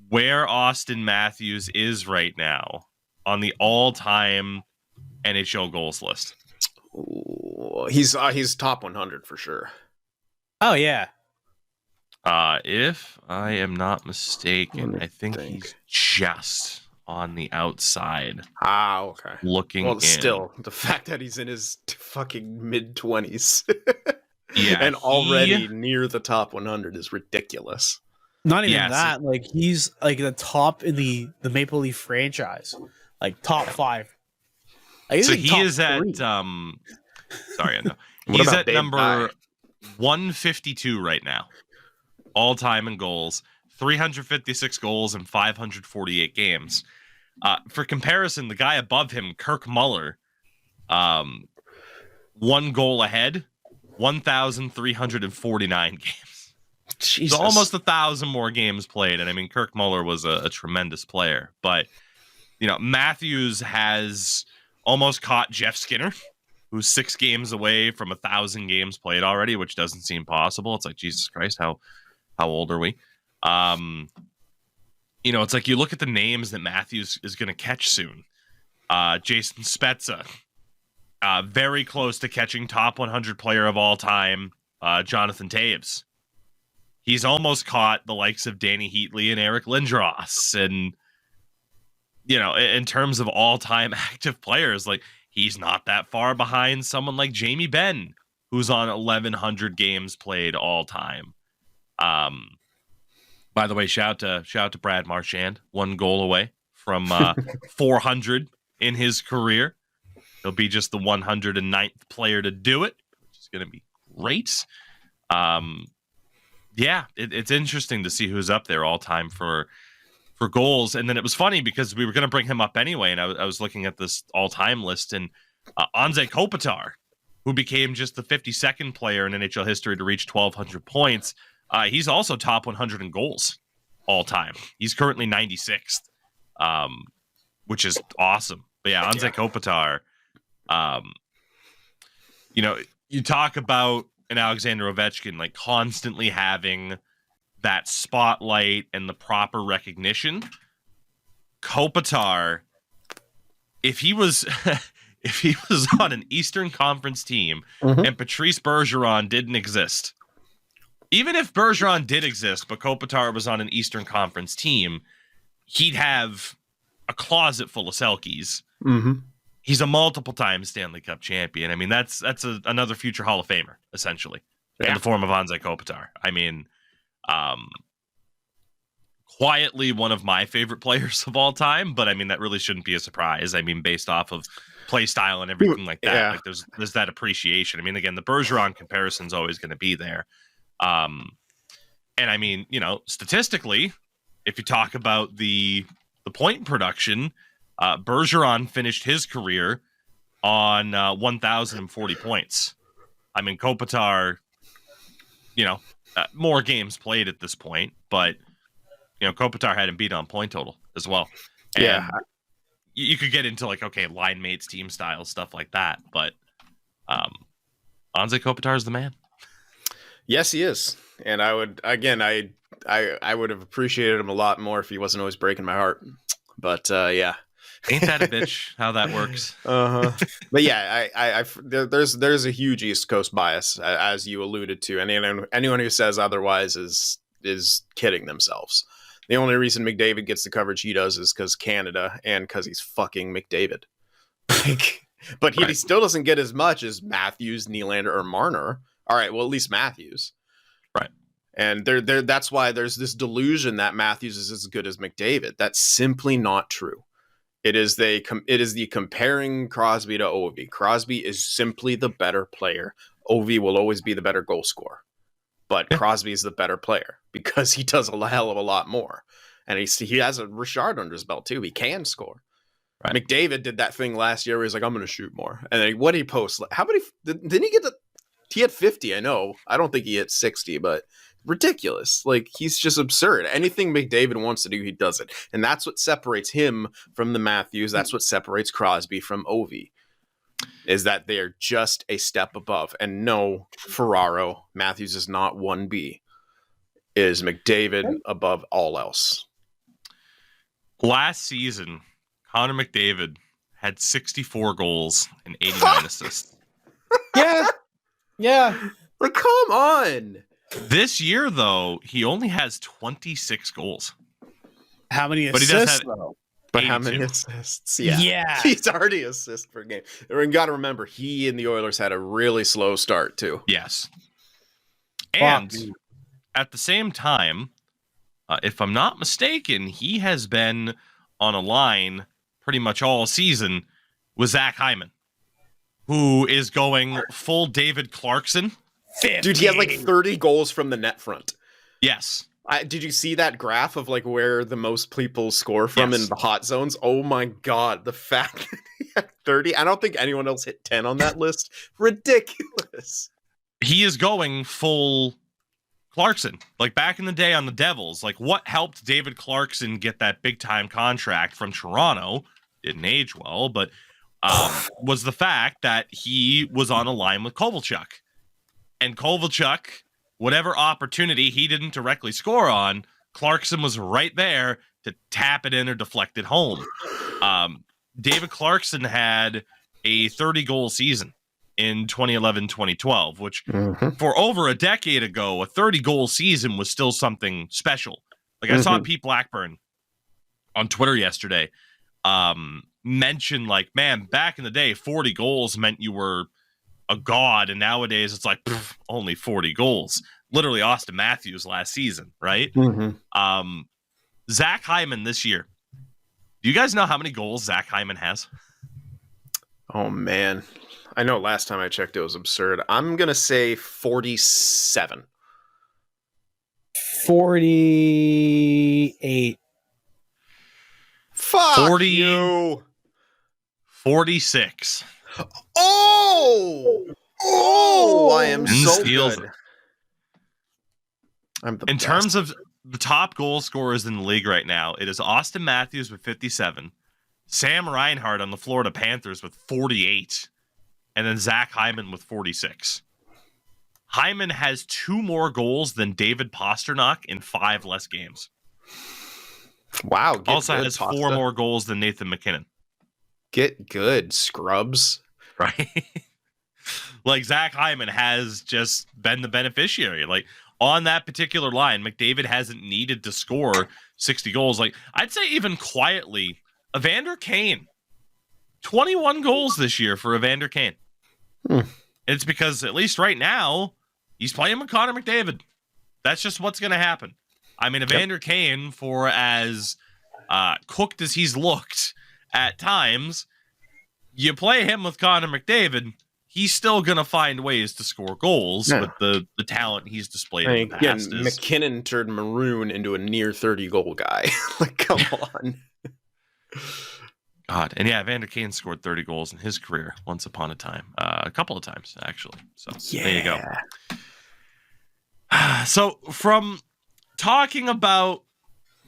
where Austin Matthews is right now on the all-time NHL goals list? Ooh, he's top 100 for sure. Oh, yeah. If I am not mistaken, I think he's just on the outside. Ah, okay. Looking in. Still, the fact that he's in his fucking mid-20s. Yeah, and already near the top 100 is ridiculous. Not even that. Like he's like the top in the Maple Leaf franchise, like top 5. Like, so he is 3. At sorry, I know he's at number 152 right now, all time in goals, 356 goals in 548 games. For comparison, the guy above him, Kirk Muller, 1 goal ahead. 1,349 games. Jesus. So almost 1,000 more games played. And I mean, Kirk Muller was a tremendous player. But, Matthews has almost caught Jeff Skinner, who's 6 games away from 1,000 games played already, which doesn't seem possible. It's like, Jesus Christ, how old are we? it's like you look at the names that Matthews is going to catch soon. Jason Spezza, very close to catching top 100 player of all time, Jonathan Toews. He's almost caught the likes of Danny Heatley and Eric Lindros. And, in terms of all-time active players, like, he's not that far behind someone like Jamie Benn, who's on 1,100 games played all time. By the way, shout out to Brad Marchand, 1 goal away from 400 in his career. He'll be just the 109th player to do it, which is going to be great. It's interesting to see who's up there all time for goals. And then it was funny because we were going to bring him up anyway, and I was looking at this all-time list, and Anze Kopitar, who became just the 52nd player in NHL history to reach 1,200 points, he's also top 100 in goals all time. He's currently 96th, which is awesome. But yeah, Anze Kopitar, you talk about an Alexander Ovechkin, like, constantly having that spotlight and the proper recognition. Kopitar, if he was on an Eastern Conference team and Patrice Bergeron didn't exist, even if Bergeron did exist, but Kopitar was on an Eastern Conference team, he'd have a closet full of Selkies. He's a multiple-time Stanley Cup champion. I mean, that's another future Hall of Famer, essentially, in the form of Anze Kopitar. I mean, quietly one of my favorite players of all time, but I mean, that really shouldn't be a surprise. I mean, based off of play style and everything like that, like there's that appreciation. I mean, again, the Bergeron comparison's always going to be there. And I mean, statistically, if you talk about the point production, Bergeron finished his career on 1,040 points. I mean, Kopitar, more games played at this point, but Kopitar had him beat on point total as well. And you could get into line mates, team styles, stuff like that, but Anze Kopitar is the man. Yes, he is. And I would have appreciated him a lot more if he wasn't always breaking my heart. But ain't that a bitch how that works? But yeah, there's a huge East Coast bias, as you alluded to, and anyone who says otherwise is kidding themselves. The only reason McDavid gets the coverage he does is because Canada and because he's fucking McDavid. But he still doesn't get as much as Matthews, Nylander, or Marner. All right, well, at least Matthews. Right. And that's why there's this delusion that Matthews is as good as McDavid. That's simply not true. It is the comparing Crosby to Ovi. Crosby is simply the better player. Ovi will always be the better goal scorer. But Crosby is the better player because he does a hell of a lot more. And he has a Richard under his belt too. He can score. Right. McDavid did that thing last year where he's like, I'm going to shoot more. And then what did he post? How many? Didn't he get he had 50, I know. I don't think he hit 60, but ridiculous. Like, he's just absurd. Anything McDavid wants to do, he does it. And that's what separates him from the Matthews. That's what separates Crosby from Ovi, is that they're just a step above. And no, Ferraro, Matthews is not 1B. Is McDavid above all else. Last season, Connor McDavid had 64 goals and 89 assists. Yeah. Like, come on. This year, though, he only has 26 goals. How many But assists, he does have though? But 82. how many assists? Yeah. He's already assist per game. And we got to remember, he and the Oilers had a really slow start, too. Yes. And at the same time, if I'm not mistaken, he has been on a line pretty much all season with Zach Hyman, who is going full David Clarkson. 50. Dude, he had like 30 goals from the net front. Yes. Did you see that graph of like where the most people score from in the hot zones? Oh my God. The fact that he had 30. I don't think anyone else hit 10 on that list. Ridiculous. He is going full Clarkson. Like back in the day on the Devils, like what helped David Clarkson get that big time contract from Toronto, didn't age well, but was the fact that he was on a line with Kovalchuk. And Kovalchuk, whatever opportunity he didn't directly score on, Clarkson was right there to tap it in or deflect it home. David Clarkson had a 30-goal season in 2011-2012, which for over a decade ago, a 30-goal season was still something special. Like I saw Pete Blackburn on Twitter yesterday mention, like, man, back in the day, 40 goals meant you were a god, and nowadays it's like only 40 goals. Literally Austin Matthews last season, right? Zach Hyman this year. Do you guys know how many goals Zach Hyman has? Oh, man. I know last time I checked it was absurd. I'm going to say 47. 48. Fuck 40, you. 46. Oh, I am so steals. good. I'm the In best. terms of the top goal scorers in the league right now, it is Austin Matthews with 57, Sam Reinhart on the Florida Panthers with 48, and then Zach Hyman with 46. Hyman has 2 more goals than David Pastrnak in 5 less games. Wow. Also has 4 more goals than Nathan McKinnon. Get good, scrubs. Right? Like, Zach Hyman has just been the beneficiary. Like, on that particular line, McDavid hasn't needed to score 60 goals. Like, I'd say even quietly, Evander Kane, 21 goals this year for Evander Kane. It's because, at least right now, he's playing with Connor McDavid. That's just what's going to happen. I mean, Evander Kane, for as cooked as he's looked at times, you play him with Connor McDavid, he's still going to find ways to score goals with the talent he's displayed in the past. McKinnon turned Maroon into a near 30-goal guy. Like, come on. God. And yeah, Evander Kane scored 30 goals in his career once upon a time. A couple of times, actually. So there you go. So from talking about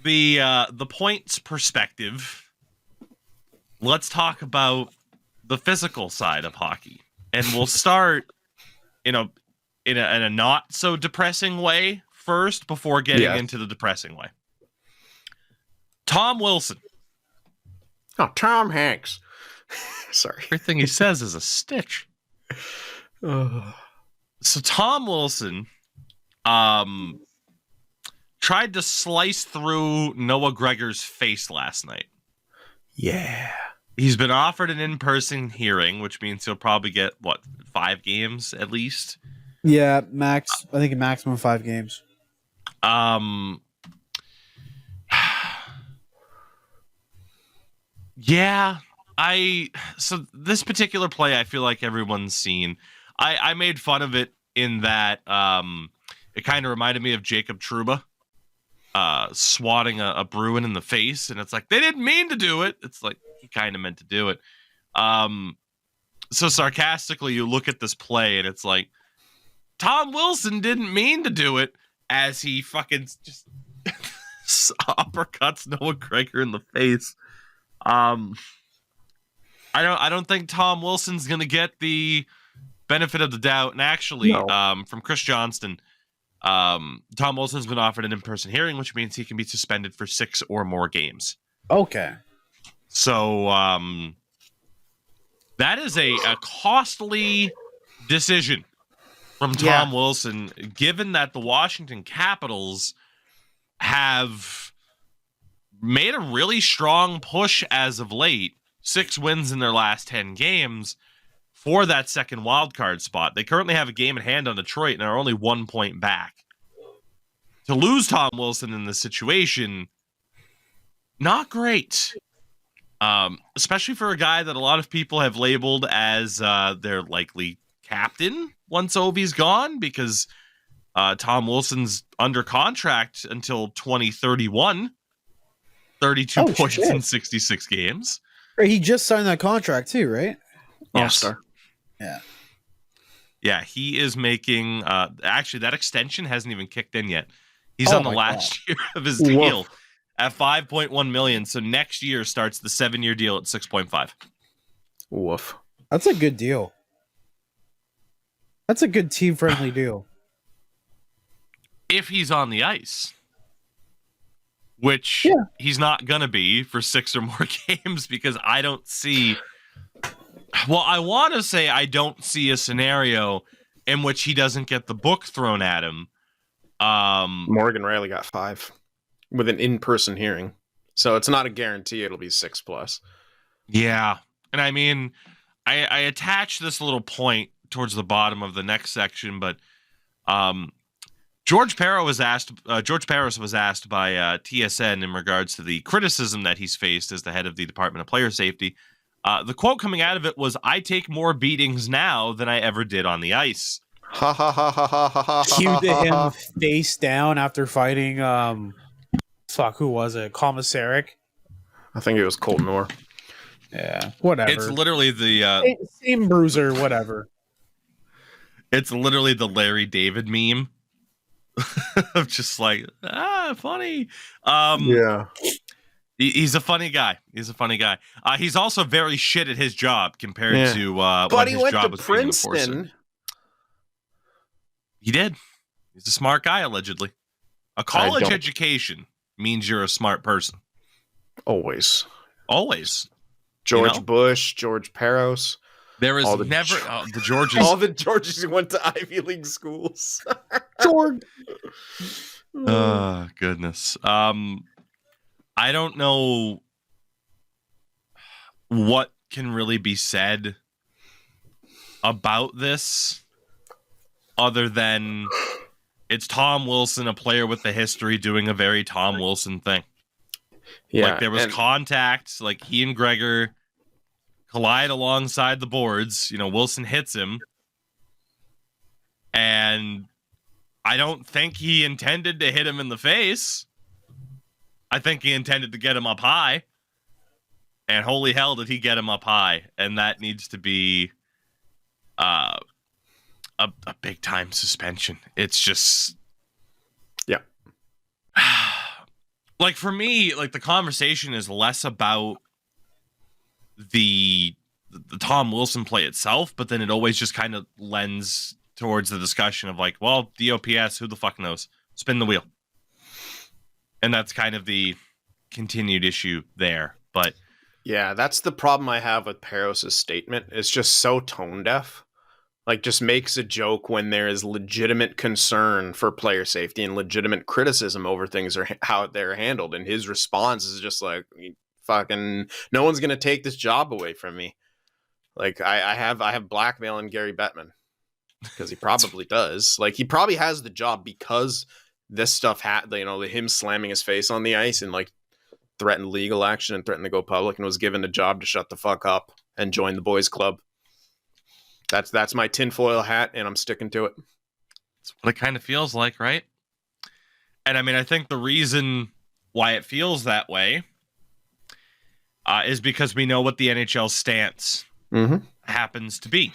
the points perspective, let's talk about the physical side of hockey. And we'll start in a not so depressing way first before getting into the depressing way. Tom Wilson. Oh, Tom Hanks. Sorry. Everything he says is a stitch. So Tom Wilson tried to slice through Noah Gregor's face last night. Yeah. He's been offered an in-person hearing, which means he'll probably get, 5 games at least? Yeah, max. I think a maximum 5 games. Yeah. So this particular play, I feel like everyone's seen. I made fun of it in that it kind of reminded me of Jacob Trouba swatting a Bruin in the face, and it's like, they didn't mean to do it. It's like, he kind of meant to do it. So sarcastically, you look at this play, and it's like, Tom Wilson didn't mean to do it, as he fucking just uppercuts Noah Gregor in the face. I don't think Tom Wilson's gonna get the benefit of the doubt. And actually, from Chris Johnston, Tom Wilson's been offered an in-person hearing, which means he can be suspended for 6 or more games. Okay. So that is a costly decision from Tom Wilson, given that the Washington Capitals have made a really strong push as of late, 6 wins in their last 10 games for that second wildcard spot. They currently have a game in hand on Detroit and are only 1 point back. To lose Tom Wilson in this situation, not great. Especially for a guy that a lot of people have labeled as their likely captain once Ovi's gone, because Tom Wilson's under contract until 2031. 32 points in 66 games. Right, he just signed that contract too, right? Yes. Yeah. Yeah, he is making actually that extension hasn't even kicked in yet. He's on the last year of his deal at $5.1 million. So next year starts the 7-year deal at 6.5. Woof. That's a good deal. That's a good team-friendly deal. If he's on the ice. which he's not going to be for 6 or more games because I don't see. Well, I want to say I don't see a scenario in which he doesn't get the book thrown at him. Morgan Riley got 5 with an in-person hearing, so it's not a guarantee it'll be 6+. Yeah, and I mean, I attached this little point towards the bottom of the next section, but George Parros was asked by TSN in regards to the criticism that he's faced as the head of the Department of Player Safety. The quote coming out of it was, "I take more beatings now than I ever did on the ice." Ha ha ha ha ha ha ha. Cued to him face down after fighting. Who was it? Commissaric. I think it was Colton Orr. Yeah, whatever. It's literally the same bruiser, whatever. It's literally the Larry David meme of just like funny. Yeah. He's a funny guy. He's also very shit at his job compared to but what he his went job to was being an enforcer. Princeton. He did. He's a smart guy, allegedly. A college education means you're a smart person. Always. George Bush, George Parros. There is all never the Georges. All the Georges who went to Ivy League schools. George. Oh, goodness. I don't know what can really be said about this other than it's Tom Wilson, a player with the history, doing a very Tom Wilson thing. Yeah, like there was contact, like he and Gregor collide alongside the boards. Wilson hits him, and I don't think he intended to hit him in the face. I think he intended to get him up high, and holy hell did he get him up high, and that needs to be a big time suspension. It's just like for me, like the conversation is less about the Tom Wilson play itself, but then it always just kind of lends towards the discussion of like, well, DOPS, who the fuck knows? Spin the wheel. And that's kind of the continued issue there. But yeah, that's the problem I have with Parros' statement. It's just so tone deaf. Like, just makes a joke when there is legitimate concern for player safety and legitimate criticism over things or how they're handled. And his response is just like, fucking, no one's going to take this job away from me. Like, I have blackmail in Gary Bettman because he probably does. Like, he probably has the job because this stuff him slamming his face on the ice and like threatened legal action and threatened to go public and was given a job to shut the fuck up and join the boys club. That's my tinfoil hat, and I'm sticking to it. That's what it kind of feels like, right? And I mean, I think the reason why it feels that way is because we know what the NHL stance happens to be.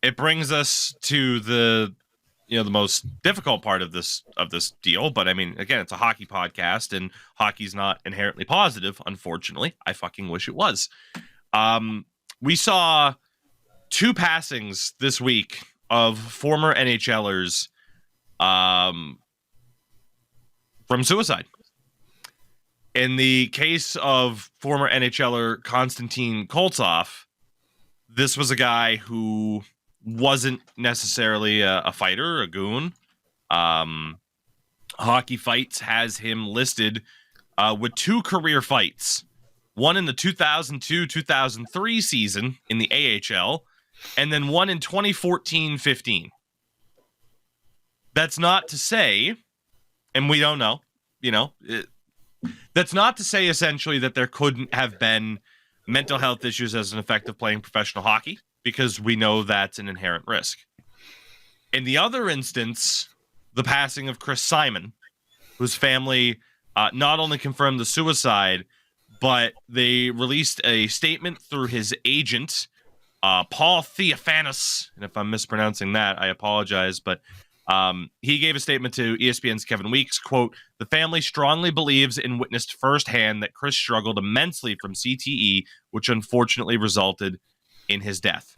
It brings us to the most difficult part of this deal. But I mean, again, it's a hockey podcast, and hockey's not inherently positive, unfortunately. I fucking wish it was. We saw 2 passings this week of former NHLers from suicide. In the case of former NHLer Konstantin Koltsov, this was a guy who wasn't necessarily a fighter, a goon. Hockey Fights has him listed with 2 career fights. One in the 2002-2003 season in the AHL, and then one in 2014-15. That's not to say, and we don't know, that's not to say essentially that there couldn't have been mental health issues as an effect of playing professional hockey, because we know that's an inherent risk. In the other instance, the passing of Chris Simon, whose family not only confirmed the suicide, but they released a statement through his agent, Paul Theophanis, and if I'm mispronouncing that, I apologize, but he gave a statement to ESPN's Kevin Weeks, quote, "The family strongly believes and witnessed firsthand that Chris struggled immensely from CTE, which unfortunately resulted in his death."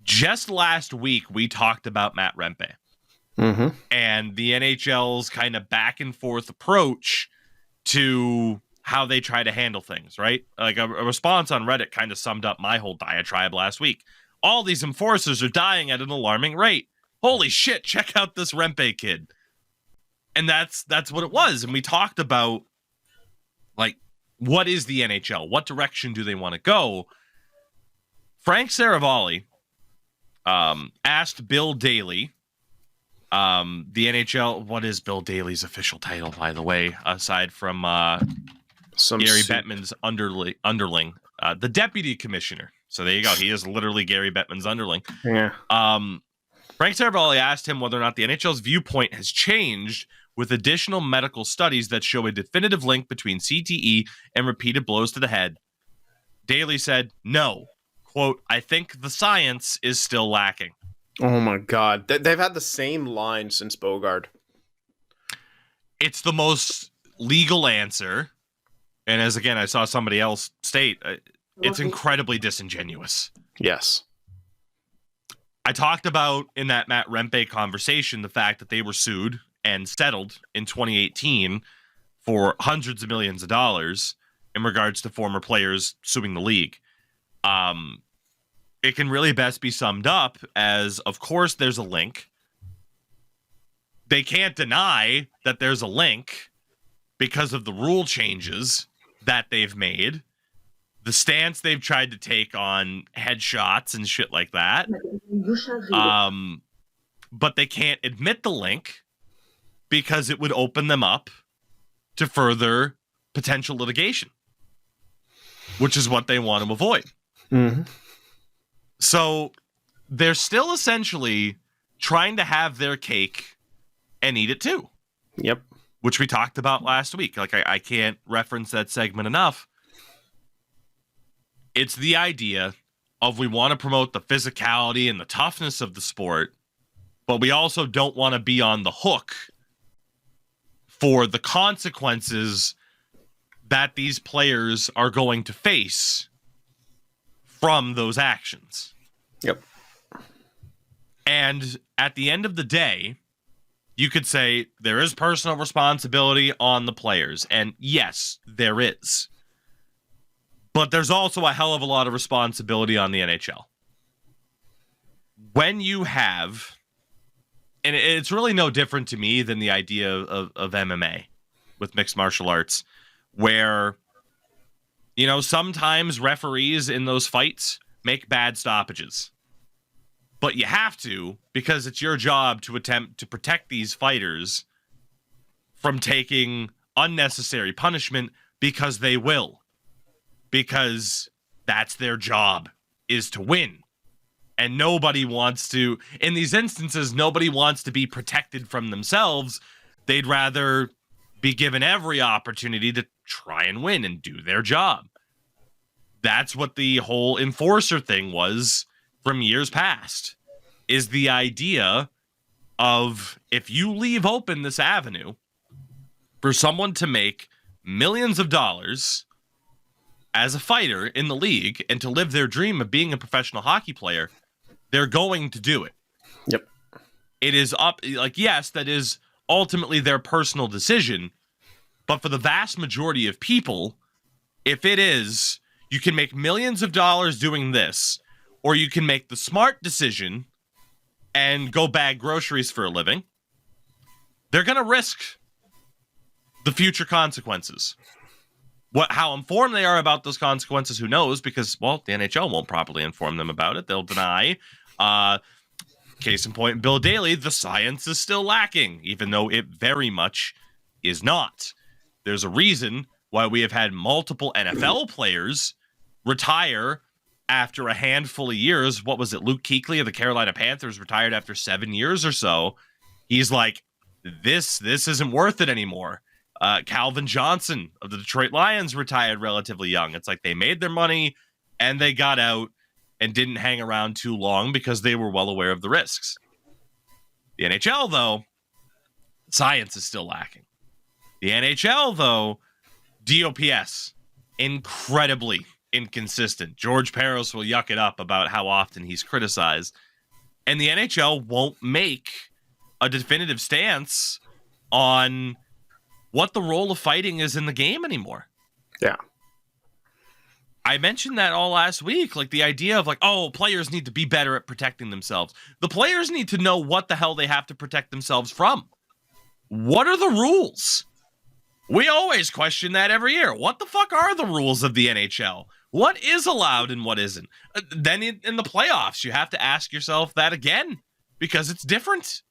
Just last week, we talked about Matt Rempe. Mm-hmm. and the NHL's kind of back and forth approach to how they try to handle things, right? Like a response on Reddit kind of summed up my whole diatribe last week. All these enforcers are dying at an alarming rate. Holy shit, check out this Rempe kid. And that's what it was. And we talked about, like, what is the NHL? What direction do they want to go? Frank Saravalli asked Bill Daly, the NHL, what is Bill Daly's official title, by the way, aside from Gary Bettman's underling, the deputy commissioner. So there you go. He is literally Gary Bettman's underling. Yeah. Frank Saravalli asked him whether or not the NHL's viewpoint has changed with additional medical studies that show a definitive link between CTE and repeated blows to the head. Daly said, no. Quote, I think the science is still lacking. Oh my God. They've had the same line since Bogard. It's the most legal answer. And as again, I saw somebody else state, it's incredibly disingenuous. Yes. I talked about in that Matt Rempe conversation the fact that they were sued and settled in 2018 for hundreds of millions of dollars in regards to former players suing the league. It can really best be summed up as, of course, there's a link. They can't deny that there's a link because of the rule changes that they've made, the stance they've tried to take on headshots and shit like that. But they can't admit the link because it would open them up to further potential litigation, which is what they want to avoid. Mm-hmm. So they're still essentially trying to have their cake and eat it too. Yep. Which we talked about last week. Like, I can't reference that segment enough. It's the idea of we want to promote the physicality and the toughness of the sport, but we also don't want to be on the hook for the consequences that these players are going to face from those actions. Yep. And at the end of the day, you could say there is personal responsibility on the players. And yes, there is. But there's also a hell of a lot of responsibility on the NHL. When you have, and it's really no different to me than the idea of MMA with mixed martial arts, where, you know, sometimes referees in those fights make bad stoppages. But you have to, because it's your job to attempt to protect these fighters from taking unnecessary punishment, because they will. Because that's their job, is to win. And nobody wants to, in these instances, nobody wants to be protected from themselves. They'd rather be given every opportunity to try and win and do their job. That's what the whole enforcer thing was from years past, is the idea of, if you leave open this avenue for someone to make millions of dollars as a fighter in the league and to live their dream of being a professional hockey player, they're going to do it. Yep. It is up, like, yes, that is ultimately their personal decision, but for the vast majority of people, if it is, you can make millions of dollars doing this, or you can make the smart decision and go bag groceries for a living, they're going to risk the future consequences. How informed they are about those consequences, who knows? Because, well, the NHL won't properly inform them about it. They'll deny. Case in point, Bill Daly, the science is still lacking, even though it very much is not. There's a reason why we have had multiple NFL players retire after a handful of years. What was it? Luke Kuechly of the Carolina Panthers retired after 7 years or so. He's like, this isn't worth it anymore. Calvin Johnson of the Detroit Lions retired relatively young. It's like they made their money and they got out and didn't hang around too long because they were well aware of the risks. The NHL, though, science is still lacking. The NHL, though, DOPS, incredibly inconsistent. George Peros will yuck it up about how often he's criticized. And the NHL won't make a definitive stance on what the role of fighting is in the game anymore. Yeah. I mentioned that all last week, like the idea of like, oh, players need to be better at protecting themselves. The players need to know what the hell they have to protect themselves from. What are the rules? We always question that every year. What the fuck are the rules of the NHL? What is allowed and what isn't? Then in the playoffs, you have to ask yourself that again because it's different.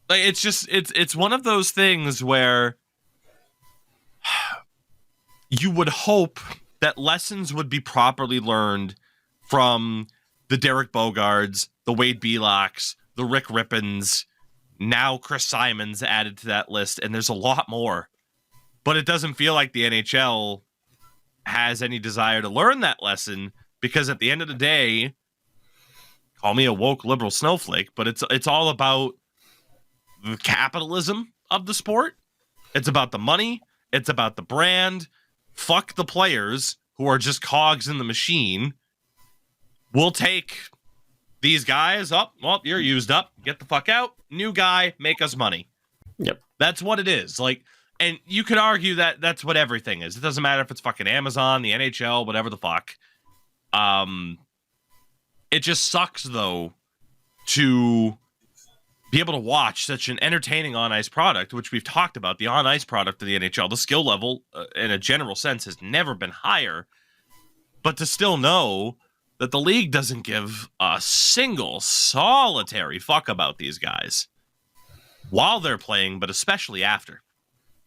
Like it's one of those things where you would hope that lessons would be properly learned from the Derek Bogards, the Wade Belocks, the Rick Rippons, now Chris Simons added to that list, and there's a lot more. But it doesn't feel like the NHL has any desire to learn that lesson because at the end of the day, call me a woke liberal snowflake, but it's all about the capitalism of the sport. It's about the money. It's about the brand. Fuck the players who are just cogs in the machine. We'll take these guys up. Well, you're used up. Get the fuck out. New guy, make us money. Yep. That's what it is. Like, and you could argue that that's what everything is. It doesn't matter if it's fucking Amazon, the NHL, whatever the fuck. It just sucks though to be able to watch such an entertaining on-ice product, which we've talked about, the on-ice product of the NHL. The skill level, in a general sense, has never been higher. But to still know that the league doesn't give a single solitary fuck about these guys while they're playing, but especially after.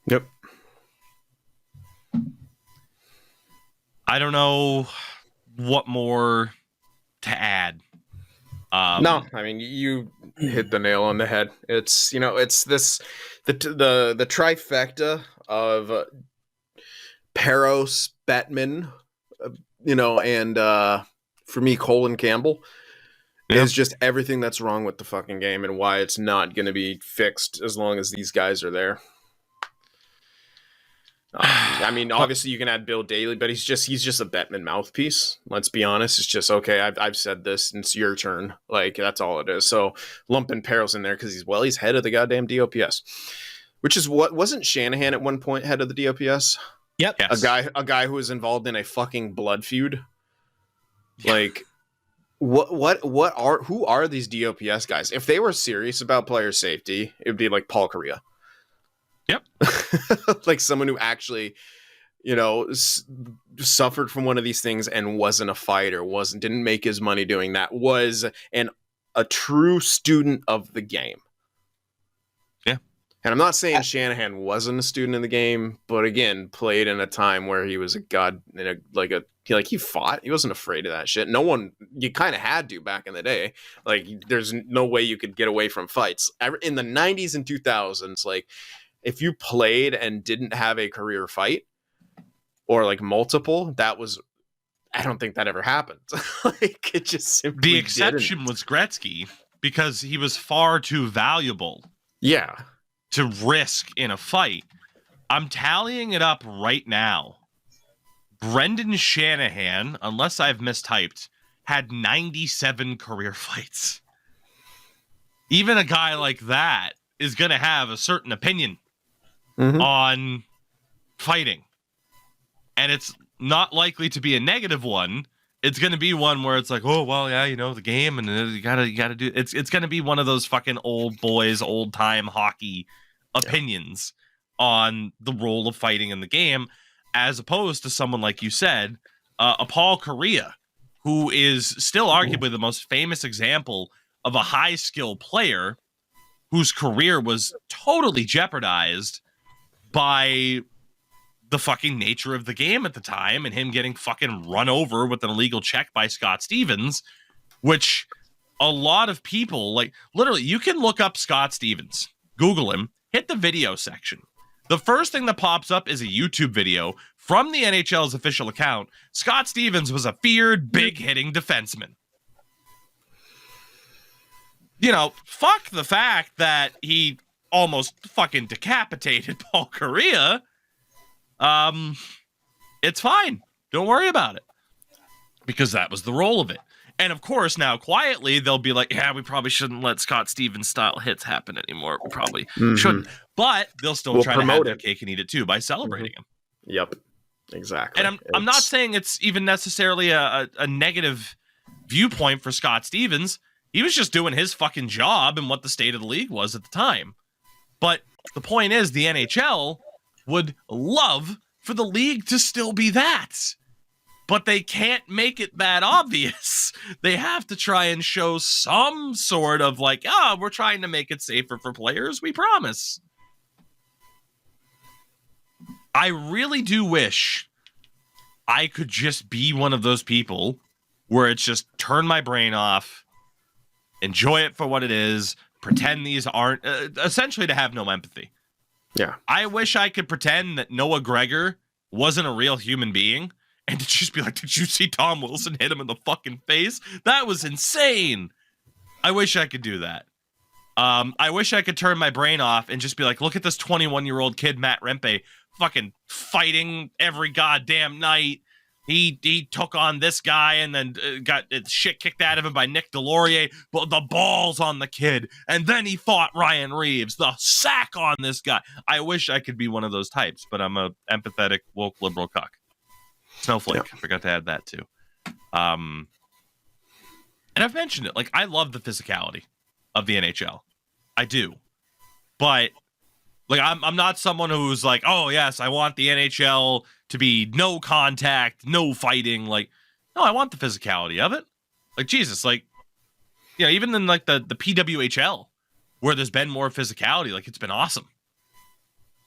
Yep. I don't know what more to add. No, I mean, you hit the nail on the head. It's, it's this, the trifecta of Peros, Bettman, and for me, Colin Campbell is just everything that's wrong with the fucking game and why it's not going to be fixed as long as these guys are there. I mean, obviously you can add Bill Daly, but he's just a Bettman mouthpiece. Let's be honest. It's just, okay, I've said this and it's your turn. Like, that's all it is. So lumping Peros in there because he's head of the goddamn DOPS, which is what wasn't Shanahan at one point head of the DOPS? Yep. Yes. A guy who was involved in a fucking blood feud. Like, who are these DOPS guys? If they were serious about player safety, it would be like Paul Correa. Yep. Like someone who actually, suffered from one of these things and wasn't a fighter, didn't make his money doing that, was a true student of the game. Yeah. And I'm not saying Shanahan wasn't a student of the game, but again, played in a time where he was a god, he fought. He wasn't afraid of that shit. No one, you kind of had to back in the day. Like, there's no way you could get away from fights. In the 90s and 2000s, like, if you played and didn't have a career fight or like multiple, I don't think that ever happened. Like, it just simply the exception was Gretzky because he was far too valuable. Yeah. To risk in a fight. I'm tallying it up right now. Brendan Shanahan, unless I've mistyped, had 97 career fights. Even a guy like that is going to have a certain opinion on fighting. And it's not likely to be a negative one. It's going to be one where it's like, oh, well, yeah, the game and you gotta do it's going to be one of those fucking old boys, old time hockey opinions on the role of fighting in the game, as opposed to someone like you said, a Paul Correa, who is still arguably the most famous example of a high skill player whose career was totally jeopardized by the fucking nature of the game at the time and him getting fucking run over with an illegal check by Scott Stevens, which a lot of people, like, literally, you can look up Scott Stevens, Google him, hit the video section. The first thing that pops up is a YouTube video from the NHL's official account. Scott Stevens was a feared, big-hitting defenseman. Fuck the fact that he almost fucking decapitated Paul Correa. It's fine. Don't worry about it. Because that was the role of it. And of course, now quietly, they'll be like, yeah, we probably shouldn't let Scott Stevens style hits happen anymore. We probably shouldn't. But they'll still try to have their cake and eat it too by celebrating him. Yep. Exactly. And I'm not saying it's even necessarily a negative viewpoint for Scott Stevens. He was just doing his fucking job and what the state of the league was at the time. But the point is, the NHL would love for the league to still be that. But they can't make it that obvious. They have to try and show some sort of like, we're trying to make it safer for players, we promise. I really do wish I could just be one of those people where it's just turn my brain off, enjoy it for what it is, pretend these aren't, essentially to have no empathy. Yeah. I wish I could pretend that Noah Gregor wasn't a real human being and to just be like, did you see Tom Wilson hit him in the fucking face? That was insane. I wish I could do that. I wish I could turn my brain off and just be like, look at this 21-year-old kid, Matt Rempe, fucking fighting every goddamn night. He took on this guy and then got shit kicked out of him by Nick Delorier, but the balls on the kid. And then he fought Ryan Reeves, the sack on this guy. I wish I could be one of those types, but I'm a empathetic, woke, liberal cuck. Snowflake. I forgot to add that too. And I've mentioned it. Like, I love the physicality of the NHL. I do. But like, I'm not someone who's like, oh yes, I want the NHL to be no contact, no fighting. Like, no, I want the physicality of it. Like, Jesus, like, you know, even in like the PWHL, where there's been more physicality, like, it's been awesome.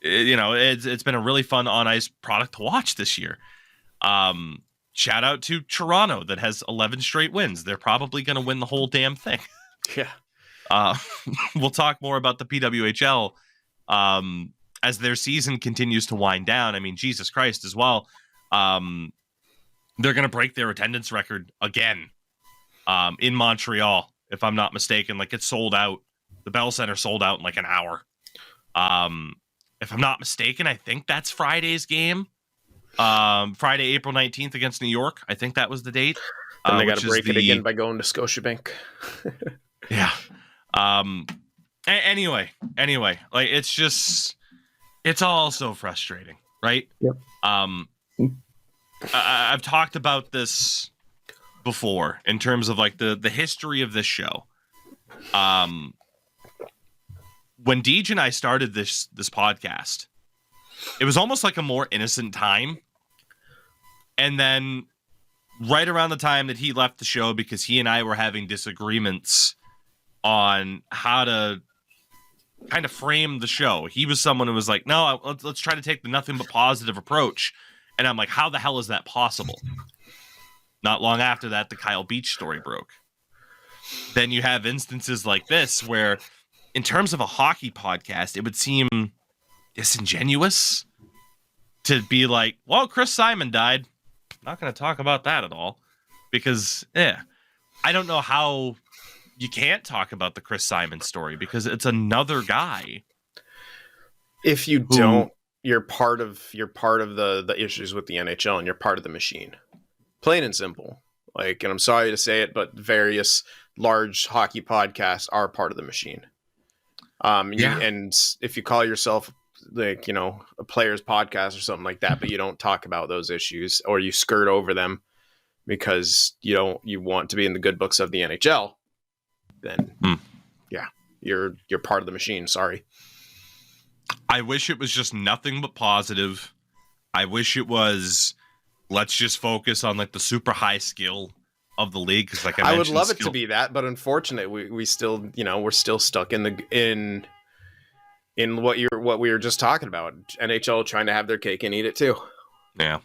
It's been a really fun on ice product to watch this year. Shout out to Toronto that has 11 straight wins. They're probably going to win the whole damn thing. Yeah. We'll talk more about the PWHL as their season continues to wind down. I mean, Jesus Christ as well. They're going to break their attendance record again in Montreal, if I'm not mistaken. Like, it's sold out. The Bell Center sold out in like an hour. If I'm not mistaken, I think that's Friday's game. Friday, April 19th against New York. I think that was the date. And they got to break it again by going to Scotiabank. Yeah. Anyway, like, it's all so frustrating, right? Yep. I've talked about this before in terms of like the history of this show. When Deej and I started this podcast, it was almost like a more innocent time. And then right around the time that he left the show, because he and I were having disagreements on how to kind of frame the show. He was someone who was like, no, let's try to take the nothing but positive approach. And I'm like, how the hell is that possible? Not long after that, the Kyle Beach story broke. Then you have instances like this where, in terms of a hockey podcast, it would seem disingenuous to be like, well, Chris Simon died. Not going to talk about that at all. Because, I don't know how you can't talk about the Chris Simon story, because it's another guy. If you don't, you're part of the issues with the NHL, and you're part of the machine. Plain and simple. Like, and I'm sorry to say it, but various large hockey podcasts are part of the machine. And if you call yourself, like, a player's podcast or something like that, but you don't talk about those issues, or you skirt over them because you want to be in the good books of the NHL, then you're part of the machine. Sorry. I wish it was just nothing but positive. I wish it was, let's just focus on like the super high skill of the league. Cause like I would love it to be that, but unfortunately we still, we're still stuck in what we were just talking about. NHL trying to have their cake and eat it too. Yeah.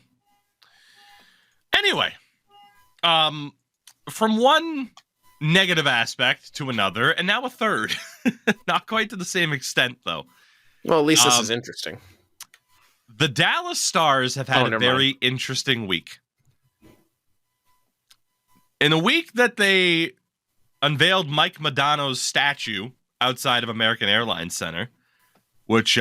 Anyway, from one negative aspect to another, and now a third. Not quite to the same extent, though. Well, at least this is interesting. The Dallas Stars have had a very interesting week. In a week that they unveiled Mike Modano's statue outside of American Airlines Center, which,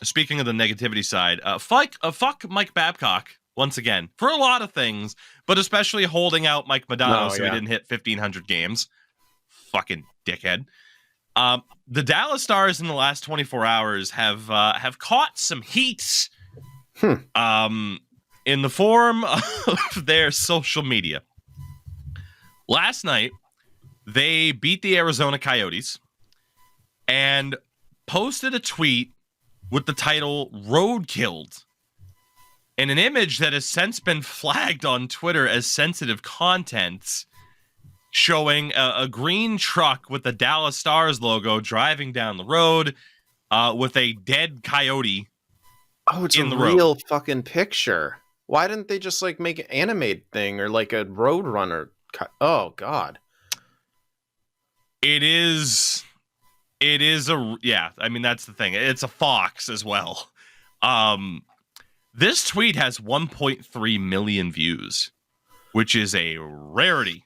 speaking of the negativity side, fuck Mike Babcock once again, for a lot of things, but especially holding out Mike Modano so he didn't hit 1,500 games. Fucking dickhead. The Dallas Stars in the last 24 hours have caught some heat in the form of their social media. Last night, they beat the Arizona Coyotes and posted a tweet with the title "Roadkilled" and an image that has since been flagged on Twitter as sensitive content, showing a green truck with the Dallas Stars logo driving down the road with a dead coyote. Oh, it's a real fucking picture. Why didn't they just like make an animated thing or like a Roadrunner? Oh God. It is a, yeah, I mean, that's the thing. It's a fox as well. This tweet has 1.3 million views, which is a rarity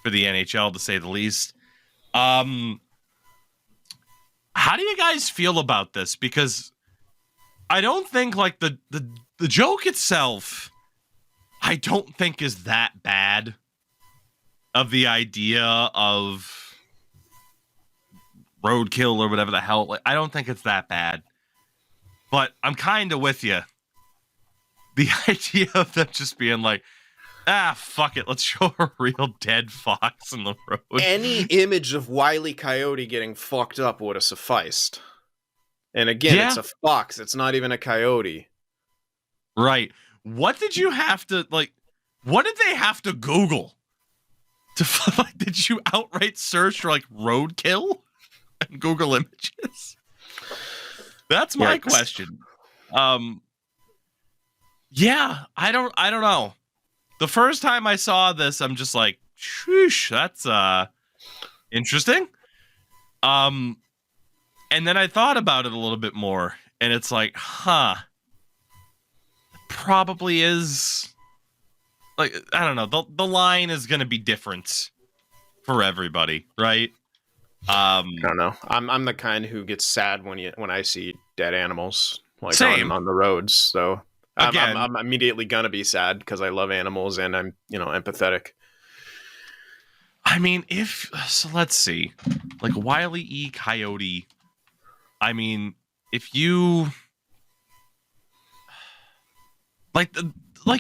for the NHL, to say the least. How do you guys feel about this? Because I don't think like the joke itself, I don't think is that bad, of the idea of roadkill or whatever the hell. Like, I don't think it's that bad, but I'm kind of with you. The idea of them just being like, fuck it, let's show a real dead fox in the road. Any image of Wile E. Coyote getting fucked up would have sufficed. And again, it's a fox. It's not even a coyote. Right. What did you have to, like, what did they have to Google? Like, did you outright search for, like, roadkill and Google images? That's my question. Yeah, I don't know. The first time I saw this, I'm just like, shoosh, that's interesting. And then I thought about it a little bit more, and it's like, probably is, like, I don't know. The line is going to be different for everybody, right? I don't know. I'm the kind who gets sad when I see dead animals like on the roads. So I'm immediately gonna be sad because I love animals and I'm empathetic. I mean, let's see, like Wile E. Coyote. I mean, if you like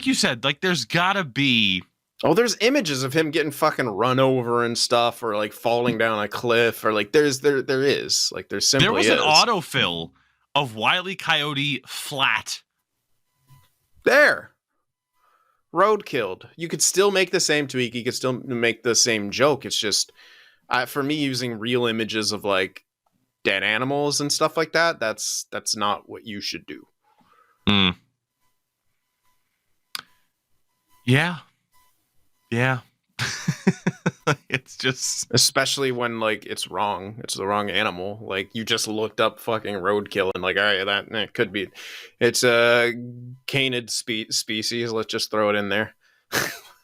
you said, like there's gotta be. Oh, there's images of him getting fucking run over and stuff, or like falling down a cliff, or like there was an autofill of Wile E. Coyote flat. There. Roadkilled. You could still make the same tweak. You could still make the same joke. It's just, for me, using real images of like dead animals and stuff like that, that's not what you should do. Yeah. It's just, especially when like it's wrong. It's the wrong animal. Like you just looked up fucking roadkill and like, all right, that could be. It's a canid species. Let's just throw it in there.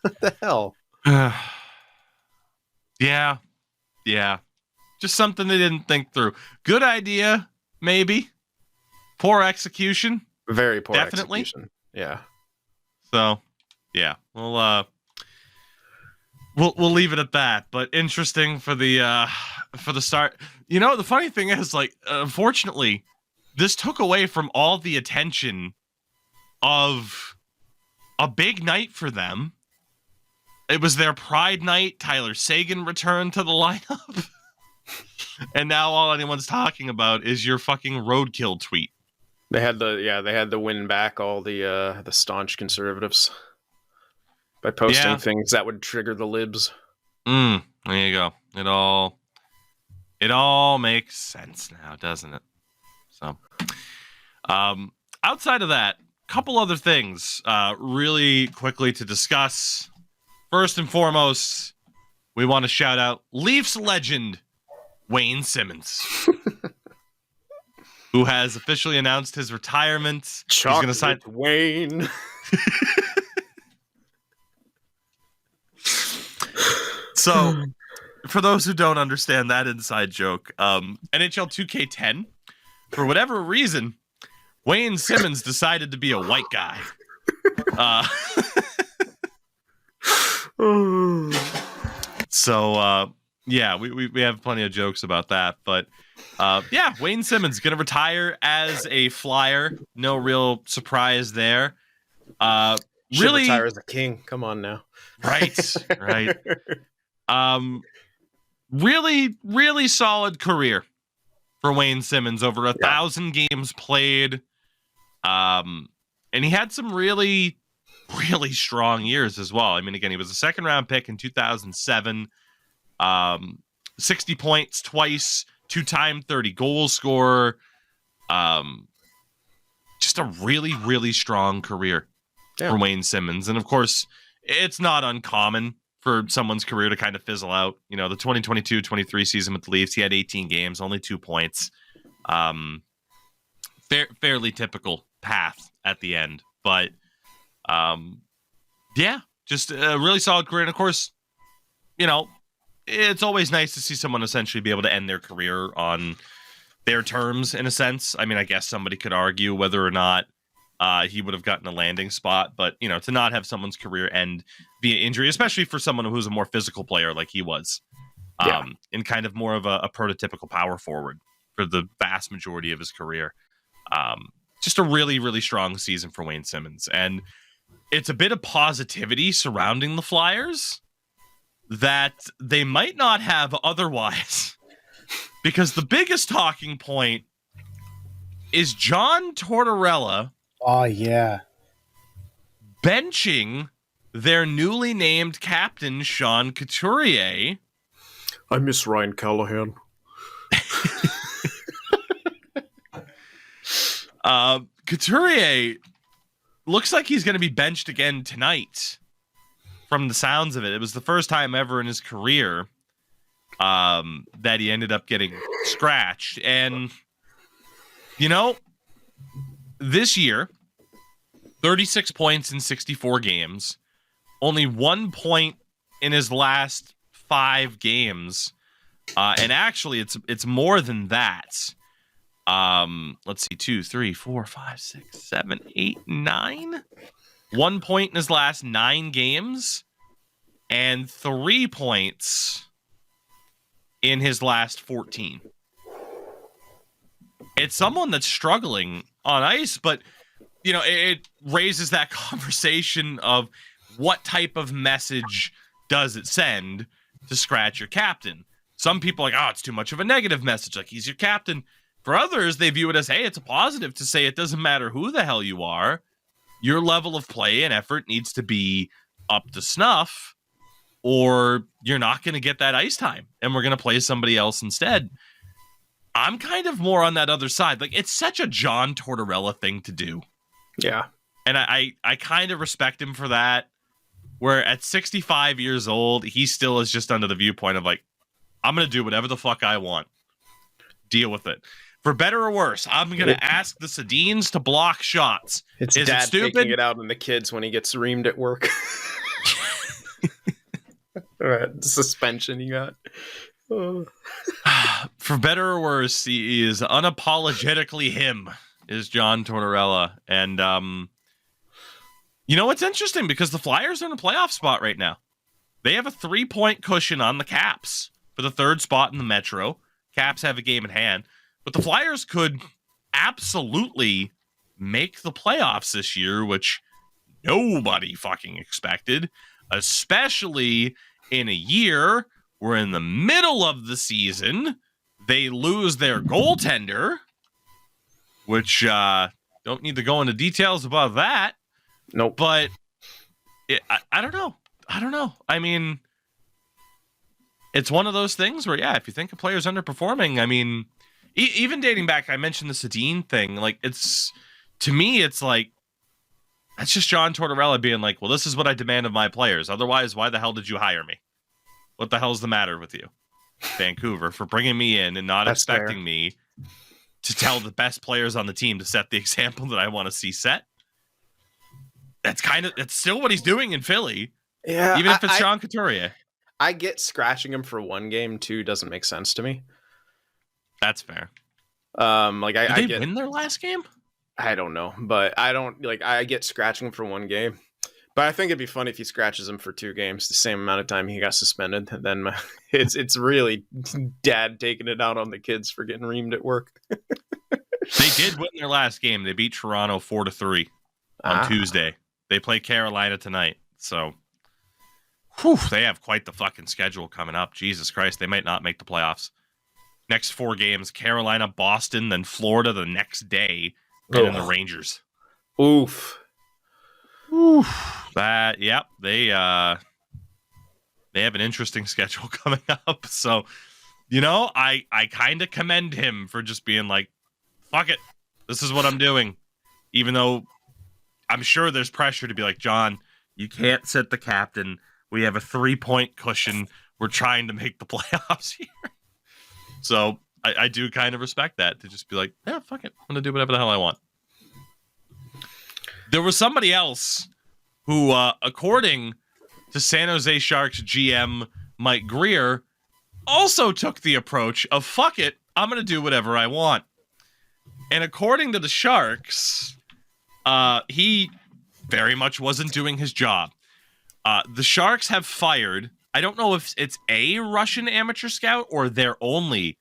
What the hell? Yeah. Just something they didn't think through. Good idea, maybe. Poor execution. Very poor Definitely. Execution. Yeah. So, yeah, we'll leave it at that. But interesting for the start. You know, the funny thing is, like, unfortunately, this took away from all the attention of a big night for them. It was their Pride night. Tyler Seguin returned to the lineup. And now all anyone's talking about is your fucking roadkill tweet. They had to win back all the staunch conservatives by posting things that would trigger the libs. There you go. It all makes sense now, doesn't it? So, outside of that, a couple other things really quickly to discuss. First and foremost, we want to shout out Leafs legend Wayne Simmons, who has officially announced his retirement. He's going to sign Wayne. So, for those who don't understand that inside joke, NHL 2K10, for whatever reason, Wayne Simmons decided to be a white guy. Uh, so yeah, we have plenty of jokes about that, but yeah, Wayne Simmons gonna retire as a Flyer. No real surprise there. Should Really retire as a king. Come on now. right. Really solid career for Wayne Simmons. Over 1,000 games played. And he had some really strong years as well. I mean, again, he was a second-round pick in 2007. 60 points twice, 2-time 30-goal scorer. Just a really strong career for Wayne Simmons. And, of course, it's not uncommon for someone's career to kind of fizzle out. You know, the 2022-23 season with the Leafs, he had 18 games, only 2 points. Fairly typical path at the end. But, yeah, just a really solid career. And, of course, you know, it's always nice to see someone essentially be able to end their career on their terms, in a sense. I mean, I guess somebody could argue whether or not he would have gotten a landing spot, but, you know, to not have someone's career end via injury, especially for someone who's a more physical player like he was, and kind of more of a prototypical power forward for the vast majority of his career. Just a really strong season for Wayne Simmons. And it's a bit of positivity surrounding the Flyers that they might not have otherwise, because the biggest talking point is John Tortorella. Oh, yeah. Benching their newly named captain, Sean Couturier. I miss Ryan Callahan. Couturier looks like he's going to be benched again tonight. From the sounds of it, it was the first time ever in his career that he ended up getting scratched. And, you know, this year, 36 points in 64 games, only 1 point in his last 5 games. And actually, it's more than that. Let's see, 2, 3, 4, 5, 6, 7, 8, 9. 1 point in his last 9 games, and 3 points in his last 14. It's someone that's struggling on ice, but, you know, it raises that conversation of what type of message does it send to scratch your captain? Some people are like, oh, it's too much of a negative message. Like, he's your captain. For others, they view it as, hey, it's a positive to say it doesn't matter who the hell you are. Your level of play and effort needs to be up to snuff, or you're not going to get that ice time, and we're going to play somebody else instead. I'm kind of more on that other side. Like, it's such a John Tortorella thing to do. Yeah. And I kind of respect him for that, where at 65 years old, he still is just under the viewpoint of, like, I'm going to do whatever the fuck I want. Deal with it. For better or worse, I'm going to ask the Sedins to block shots. It's Is dad it stupid? taking it out on the kids when he gets reamed at work. Suspension you got. Oh. For better or worse, he is unapologetically him, is John Tortorella. And, you know, it's interesting because the Flyers are in a playoff spot right now. They have a 3-point cushion on the Caps for the 3rd spot in the Metro. Caps have a game in hand. But the Flyers could absolutely make the playoffs this year, which nobody fucking expected, especially in a year where in the middle of the season, they lose their goaltender, which don't need to go into details about that. Nope. But I don't know. I mean, it's one of those things where, yeah, if you think a player's underperforming, I mean, even dating back, I mentioned the Sedin thing. Like, it's, to me, it's like, that's just John Tortorella being like, well, this is what I demand of my players. Otherwise, why the hell did you hire me? What the hell's the matter with you, Vancouver, for bringing me in and not expecting me to tell the best players on the team to set the example that I want to see set? That's still what he's doing in Philly. Yeah. Even if it's Sean Couturier. I get scratching him for 1 game, 2 doesn't make sense to me. That's fair. Like Did I they get win their last game? I don't know, but I don't like. I get scratching him for one game, but I think it'd be funny if he scratches him for 2 games, the same amount of time he got suspended. And then it's really dad taking it out on the kids for getting reamed at work. They did win their last game. They beat Toronto 4-3 on Tuesday. They play Carolina tonight, so they have quite the fucking schedule coming up. Jesus Christ, they might not make the playoffs. Next 4 games: Carolina, Boston, then Florida the next day. And then the Rangers. Oof. That, yep. They have an interesting schedule coming up. So, I kind of commend him for just being like, fuck it. This is what I'm doing. Even though I'm sure there's pressure to be like, John, you can't sit the captain. We have a 3-point cushion. We're trying to make the playoffs here. So I do kind of respect that, to just be like, yeah, fuck it. I'm going to do whatever the hell I want. There was somebody else who, according to San Jose Sharks GM Mike Greer, also took the approach of, fuck it, I'm going to do whatever I want. And according to the Sharks, he very much wasn't doing his job. The Sharks have fired, I don't know if it's a Russian amateur scout or their only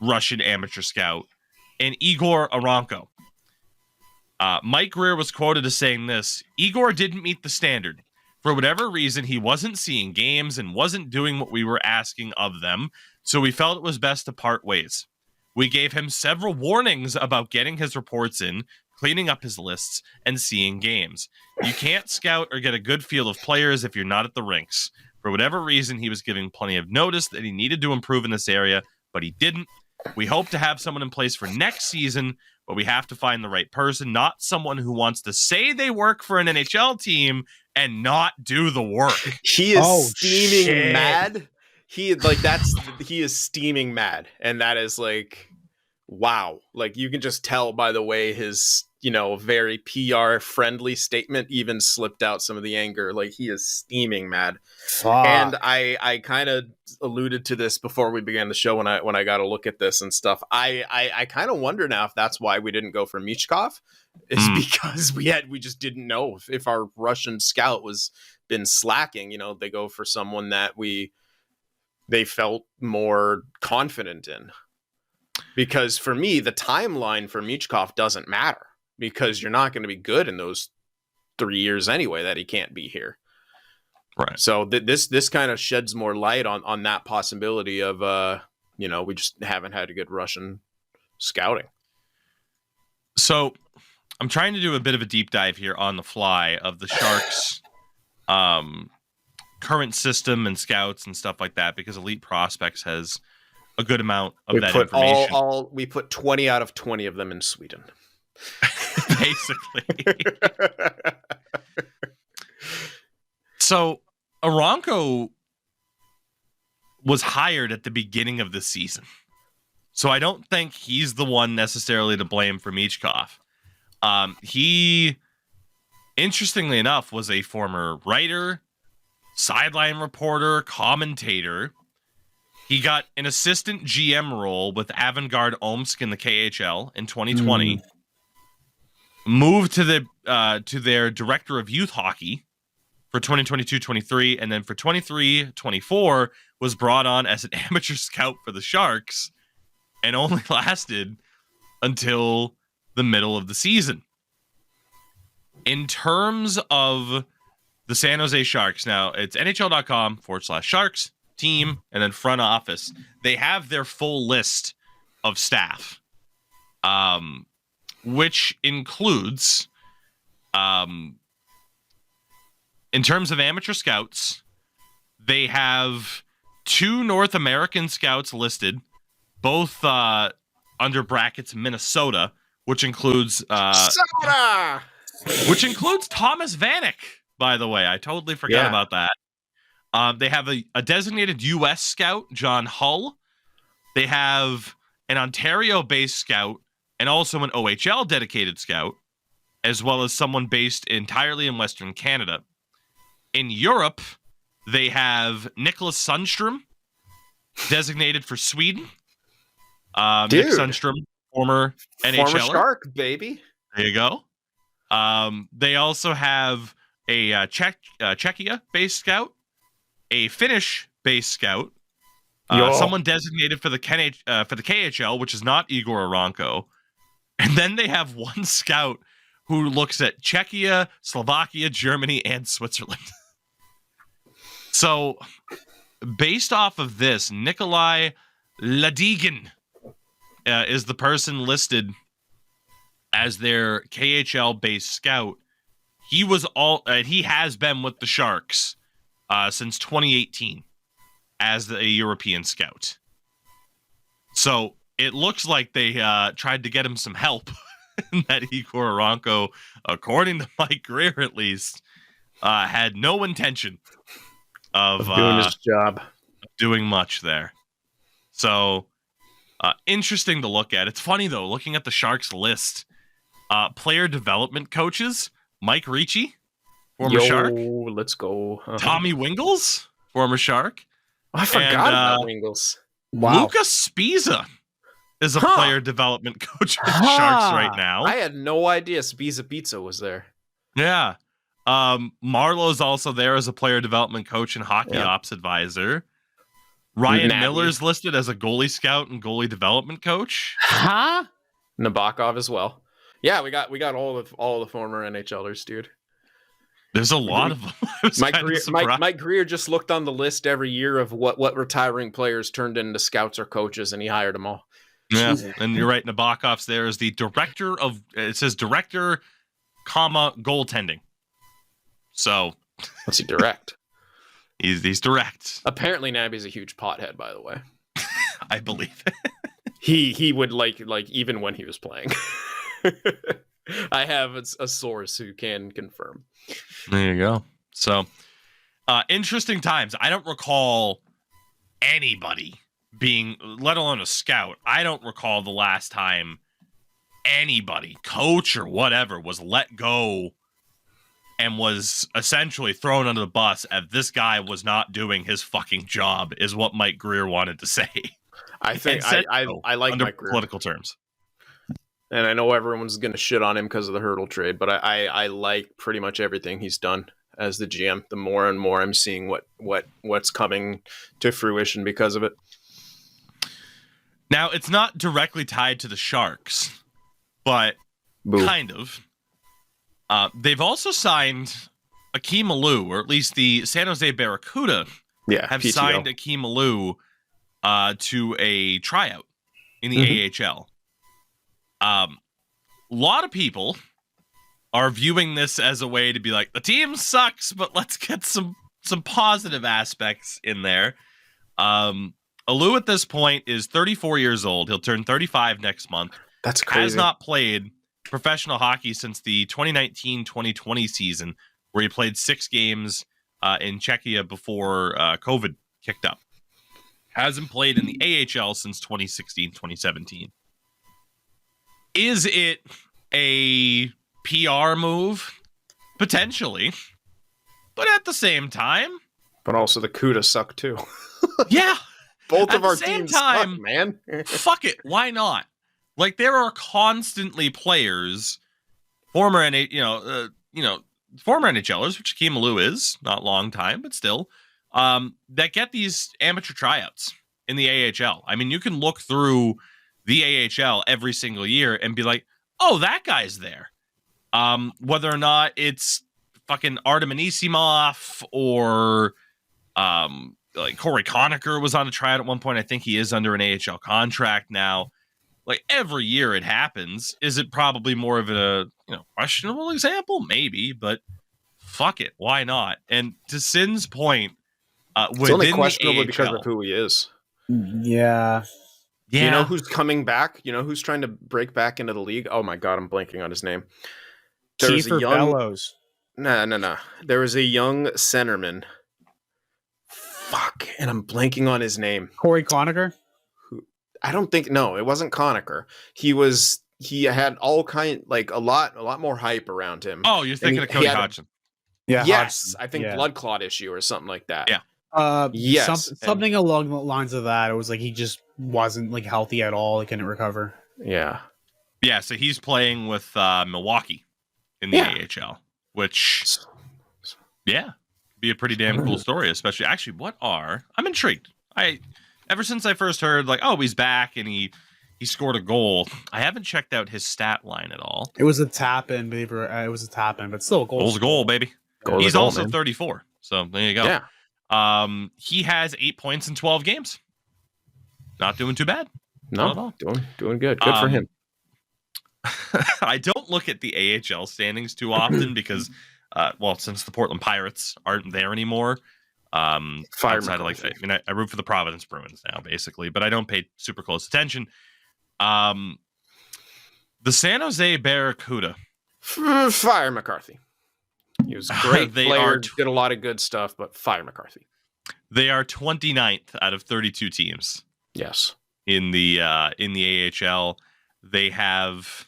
Russian amateur scout, and Igor Aranko. Mike Greer was quoted as saying this: Igor didn't meet the standard. For whatever reason, he wasn't seeing games and wasn't doing what we were asking of them, so we felt it was best to part ways. We gave him several warnings about getting his reports in, cleaning up his lists, and seeing games. You can't scout or get a good feel of players if you're not at the rinks. For whatever reason, he was giving plenty of notice that he needed to improve in this area, but he didn't. We hope to have someone in place for next season, but we have to find the right person, not someone who wants to say they work for an NHL team and not do the work. He is steaming mad. He is steaming mad. And that is like, wow. Like, you can just tell by the way his, very PR friendly statement even slipped out some of the anger. Like, he is steaming mad. And I kind of alluded to this before we began the show when I got a look at this and stuff. I kind of wonder now if that's why we didn't go for Michkov, is because we just didn't know if our Russian scout was been slacking. They go for someone that they felt more confident in. Because for me, the timeline for Michkov doesn't matter, because you're not going to be good in those 3 years anyway that he can't be here. Right. So this kind of sheds more light on that possibility of, we just haven't had a good Russian scouting. So I'm trying to do a bit of a deep dive here on the fly of the Sharks' current system and scouts and stuff like that, because Elite Prospects has a good amount of that information. We put 20 out of 20 of them in Sweden. Basically. So Aranko was hired at the beginning of the season. So I don't think he's the one necessarily to blame for Michkov. He, interestingly enough, was a former writer, sideline reporter, commentator. He got an assistant GM role with Avangard Omsk in the KHL in 2020. Moved to their director of youth hockey for 2022-23, and then for 23-24 was brought on as an amateur scout for the Sharks, and only lasted until the middle of the season. In terms of the San Jose Sharks, now it's NHL.com/Sharks team, and then front office. They have their full list of staff, which includes, in terms of amateur scouts, they have 2 North American scouts listed, both under brackets Minnesota, which includes Thomas Vanek, by the way. I totally forgot about that. They have a designated U.S. scout, John Hull. They have an Ontario-based scout and also an OHL dedicated scout, as well as someone based entirely in Western Canada. In Europe, they have Nicholas Sundstrom, designated for Sweden. Nick Sundstrom, former NHLer. Shark, baby. There you go. They also have a Czechia-based scout, a Finnish-based scout, someone designated for the KHL, which is not Igor Aranko, and then they have one scout who looks at Czechia, Slovakia, Germany, and Switzerland. So, based off of this, Nikolai Ladygin is the person listed as their KHL-based scout. He has been with the Sharks since 2018 as a European scout. So it looks like they tried to get him some help. That Igor Aranko, according to Mike Greer at least, had no intention of doing his job, doing much there. So interesting to look at. It's funny though, looking at the Sharks list, player development coaches: Mike Ricci, former Shark. Let's go. Tommy Wingles, former Shark. I forgot about Wingles. Wow. Lucas Spiza is a player development coach with the Sharks right now. I had no idea Spiza Pizza was there. Yeah. Marlowe's also there as a player development coach and hockey ops advisor. Ryan Miller's listed as a goalie scout and goalie development coach. Huh? Nabokov as well. Yeah, we got all the former NHLers, dude. There's a lot of them. Mike Greer just looked on the list every year of what retiring players turned into scouts or coaches, and he hired them all. Yeah, and you're right. Nabokov's there as the director of. It says director, goaltending. So, what's he direct? he's direct. Apparently, Nabby's a huge pothead. By the way, I believe it. he would like even when he was playing. I have a source who can confirm. There you go. So, interesting times. I don't recall anybody being, let alone a scout. I don't recall the last time anybody, coach or whatever, was let go and was essentially thrown under the bus as this guy was not doing his fucking job, is what Mike Greer wanted to say. I think I like under Mike Greer. political terms. And I know everyone's going to shit on him because of the Hurdle trade, but I like pretty much everything he's done as the GM. The more and more I'm seeing what's coming to fruition because of it. Now, it's not directly tied to the Sharks, but kind of. They've also signed Akeem Alou, or at least the San Jose Barracuda have PTO. signed Akeem Alou to a tryout in the AHL. A lot of people are viewing this as a way to be like, the team sucks, but let's get some positive aspects in there. Alou at this point is 34 years old. He'll turn 35 next month. That's crazy. Has not played professional hockey since the 2019-2020 season, where he played 6 games in Czechia before COVID kicked up. Hasn't played in the AHL since 2016-2017. Is it a PR move? Potentially. But at the same time... But also the CUDA suck too. Yeah. Both of our teams suck, man. Fuck it. Why not? Like, there are constantly players, former NHLers, which Akeem Alou is, not long time, but still, that get these amateur tryouts in the AHL. I mean, you can look through the AHL every single year and be like, oh, that guy's there. Whether or not it's fucking Artem Anisimov or like Corey Conacher was on a tryout at one point. I think he is under an AHL contract now. Like, every year it happens. Is it probably more of a questionable example? Maybe, but fuck it. Why not? And to Sin's point, it's only questionable because of who he is. Yeah. Yeah. You know who's coming back? You know who's trying to break back into the league? Oh my god, I'm blanking on his name. Kiefer Bellows. No. There was a young centerman. Fuck, and I'm blanking on his name. Corey Conacher? I don't think, no, it wasn't Conacher. He had all kind, like a lot more hype around him. Oh, you're thinking of Cody Hodgson. Yeah. Yes, I think blood clot issue or something like that. Yeah. Yes. Something along the lines of that. It was like he just wasn't like healthy at all. He couldn't recover. Yeah. Yeah, so he's playing with Milwaukee in the AHL, which, yeah, be a pretty damn cool story. Especially, actually, I'm intrigued. Ever since I first heard like, oh, he's back and he scored a goal. I haven't checked out his stat line at all. It was a tap in, baby. It was a tap in, but still a goal. Goal's a goal, baby. Goal's He's a goal, also man. 34. So there you go. Yeah. He has 8 points in 12 games. Not doing too bad. Not at No, all. doing good. Good for him. I don't look at the AHL standings too often because, since the Portland Pirates aren't there anymore, outside of like, I root for the Providence Bruins now, basically, but I don't pay super close attention. The San Jose Barracuda. Fire McCarthy. He was a great player, did a lot of good stuff, but fire McCarthy. They are 29th out of 32 teams. Yes. In the AHL. They have,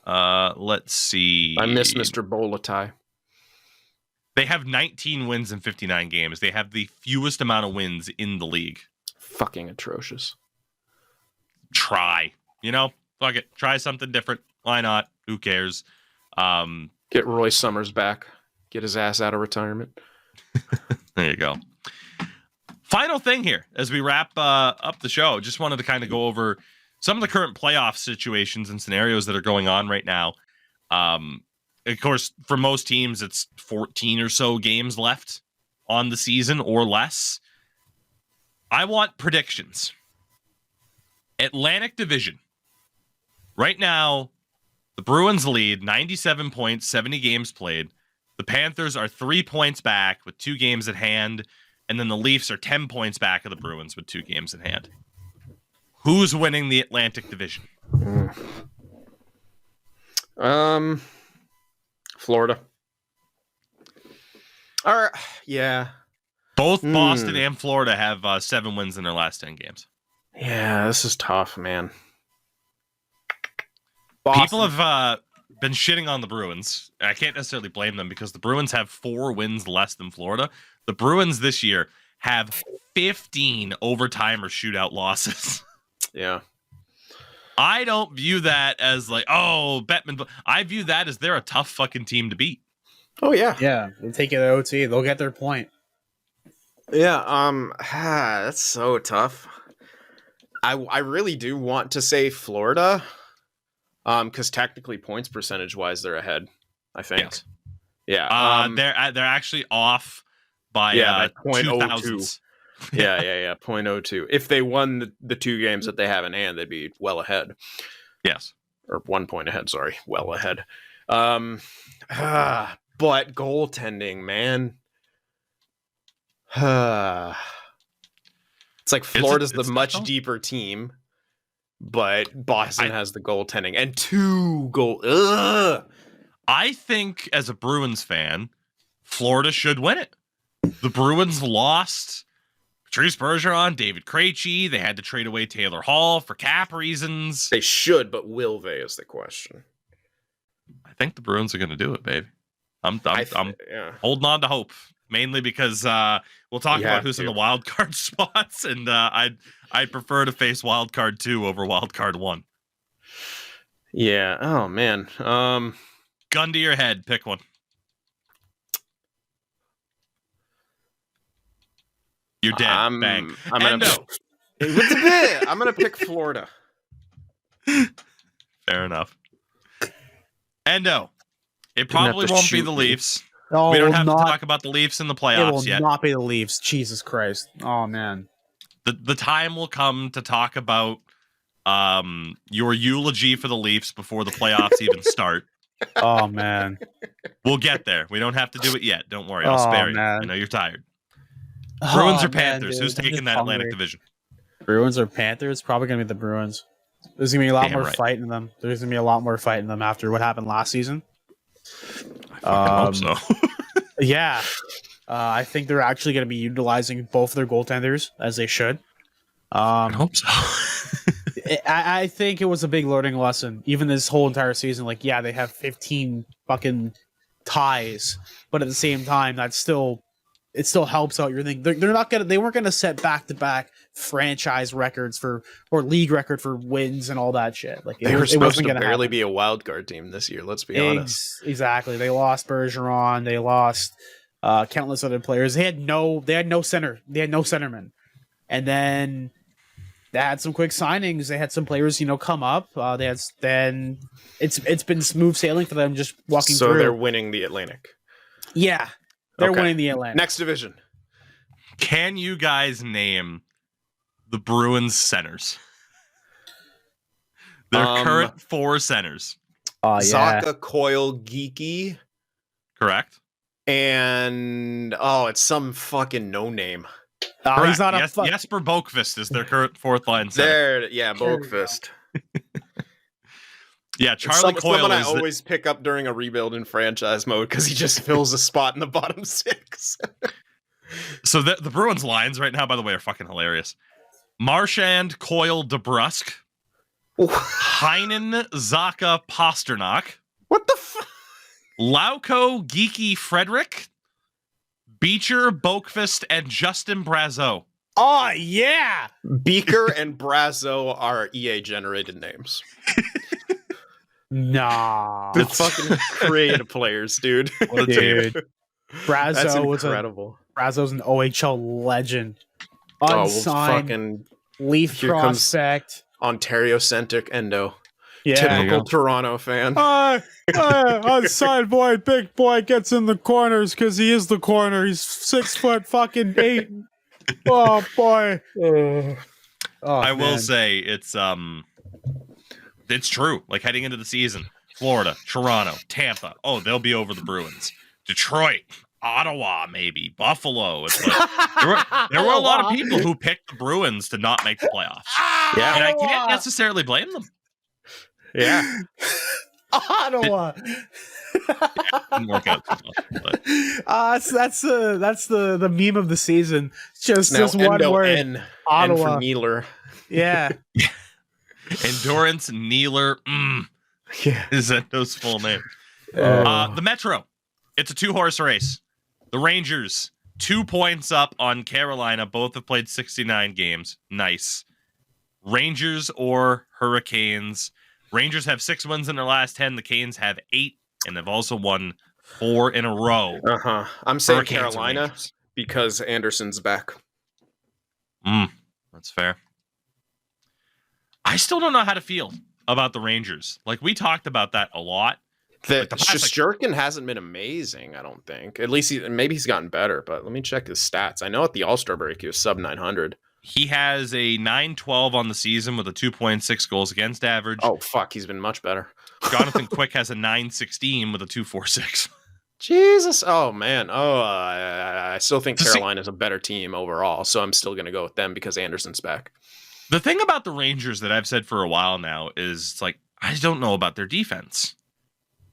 let's see. I miss Mr. Bolatai. They have 19 wins in 59 games. They have the fewest amount of wins in the league. Fucking atrocious. Try. Fuck it. Try something different. Why not? Who cares? Get Roy Summers back. Get his ass out of retirement. There you go. Final thing here as we wrap up the show. Just wanted to kind of go over some of the current playoff situations and scenarios that are going on right now. Of course, for most teams, it's 14 or so games left on the season or less. I want predictions. Atlantic Division. Right now, the Bruins lead 97 points, 70 games played. The Panthers are 3 points back with 2 games at hand. And then the Leafs are 10 points back of the Bruins with 2 games at hand. Who's winning the Atlantic Division? Florida. All right. Yeah. Both Boston and Florida have 7 wins in their last 10 games. Yeah, this is tough, man. Boston. People have been shitting on the Bruins. I can't necessarily blame them because the Bruins have 4 wins less than Florida. The Bruins this year have 15 overtime or shootout losses. Yeah. I don't view that as like, oh, Bettman. I view that as they're a tough fucking team to beat. Oh, yeah. Yeah, they'll take it to OT. They'll get their point. Yeah, that's so tough. I really do want to say Florida, because technically points percentage-wise, they're ahead, I think. Yes. Yeah. They're actually off by 0.02. Yeah, 0.02. If they won the 2 games that they have in hand, they'd be well ahead. Yes. Or 1 point ahead, sorry. Well ahead. But goaltending, man. It's like Florida's the much deeper team, but Boston has the goaltending and 2 goals. I think as a Bruins fan, Florida should win it. The Bruins lost Patrice Bergeron, David Krejci. They had to trade away Taylor Hall for cap reasons. They should, but will they is the question. I think the Bruins are going to do it, baby. I'm holding on to hope, mainly because we'll talk about who's in the wild card spots, and I'd prefer to face wild card 2 over wild card 1. Yeah. Oh man. Gun to your head, pick one. You're dead. Bang. I'm gonna pick Florida. Fair enough. Endo. It probably won't be the Leafs. No, we don't have to talk about the Leafs in the playoffs yet. It will not be the Leafs. Jesus Christ. Oh, man. The time will come to talk about your eulogy for the Leafs before the playoffs even start. Oh, man. We'll get there. We don't have to do it yet. Don't worry. I'll spare you. I know you're tired. Bruins or Panthers? Who's taking that Atlantic Division? Bruins or Panthers? Probably going to be the Bruins. There's going to be a lot more fight in them. There's going to be a lot more fight in them after what happened last season. I fucking hope so. Yeah. I think they're actually going to be utilizing both their goaltenders as they should. I hope so. I think it was a big learning lesson. Even this whole entire season, like, yeah, they have 15 fucking ties, but at the same time, that's still it still helps out your thing. They weren't gonna set back-to-back franchise records or league record for wins and all that shit. Like They were it supposed wasn't to gonna barely happen. be a wild card team this year. Let's be honest. Exactly. They lost Bergeron. They lost countless other players. They had no center. They had no centerman. And then they had some quick signings. They had some players, come up. Then it's been smooth sailing for them just walking So through. they're winning the Atlantic. Yeah. They're Okay. winning the Atlantic. Next division. Can you guys name the Bruins centers? Their current 4 centers. Oh, yeah. Zaka, Coyle, Geeky, Correct? and it's some fucking no name. Oh, he's not Jesper Boqvist is their current 4th line center. Boakfist. Yeah, Charlie Coyle someone I is always pick up during a rebuild in franchise mode because he just fills a spot in the bottom 6. So the Bruins lines right now, by the way, are fucking hilarious. Marchand, Coyle, DeBrusque, Heinen, Zaka, Pasternak, What the fuck? Lauko, Geeky, Frederick, Beecher, Boakfist, and Justin Brazeau. Oh, yeah. Beaker and Brazo are EA generated names. Nah. They're fucking creative players, dude. What a Dude. team. That's Brazo's incredible. an OHL legend. Well, Unsigned fucking Leaf here comes- prospect. Ontario-centric endo. Yeah. Typical Toronto fan. Unsigned boy, big boy gets in the corners because he is the corner. He's 6'8". Oh boy. I will say it's true. Like heading into the season, Florida, Toronto, Tampa. Oh, they'll be over the Bruins. Detroit, Ottawa, maybe Buffalo. It's like, there were a lot of people who picked the Bruins to not make the playoffs. Yeah. And I can't necessarily blame them. Yeah. Ottawa. Didn't work out too well, but That's the meme of the season. It's just Now, this one endo word. N. N Ottawa. for Nealer. Yeah. Endurance Nealer Yeah. is Endo's full name. The Metro. It's a 2-horse race. The Rangers, 2 points up on Carolina. Both have played 69 games. Nice. Rangers or Hurricanes. Rangers have 6 wins in their last 10. The Canes have 8, and they've also won 4 in a row. I'm saying Hurricanes or Carolina Rangers. because Anderson's back. That's fair. I still don't know how to feel about the Rangers. Like, we talked about that a lot. The the past, Shesterkin hasn't been amazing, I don't think. At least maybe he's gotten better, but let me check his stats. I know at the All-Star break he was sub 900. He has a 9-12 on the season with a 2.6 goals against average. Oh, fuck, he's been much better. Jonathan Quick has a 9-16 with a 2.46. Jesus. Oh, man. I still think To see- Carolina's a better team overall, so I'm still going to go with them because Anderson's back. The thing about the Rangers that I've said for a while now is it's like, I don't know about their defense.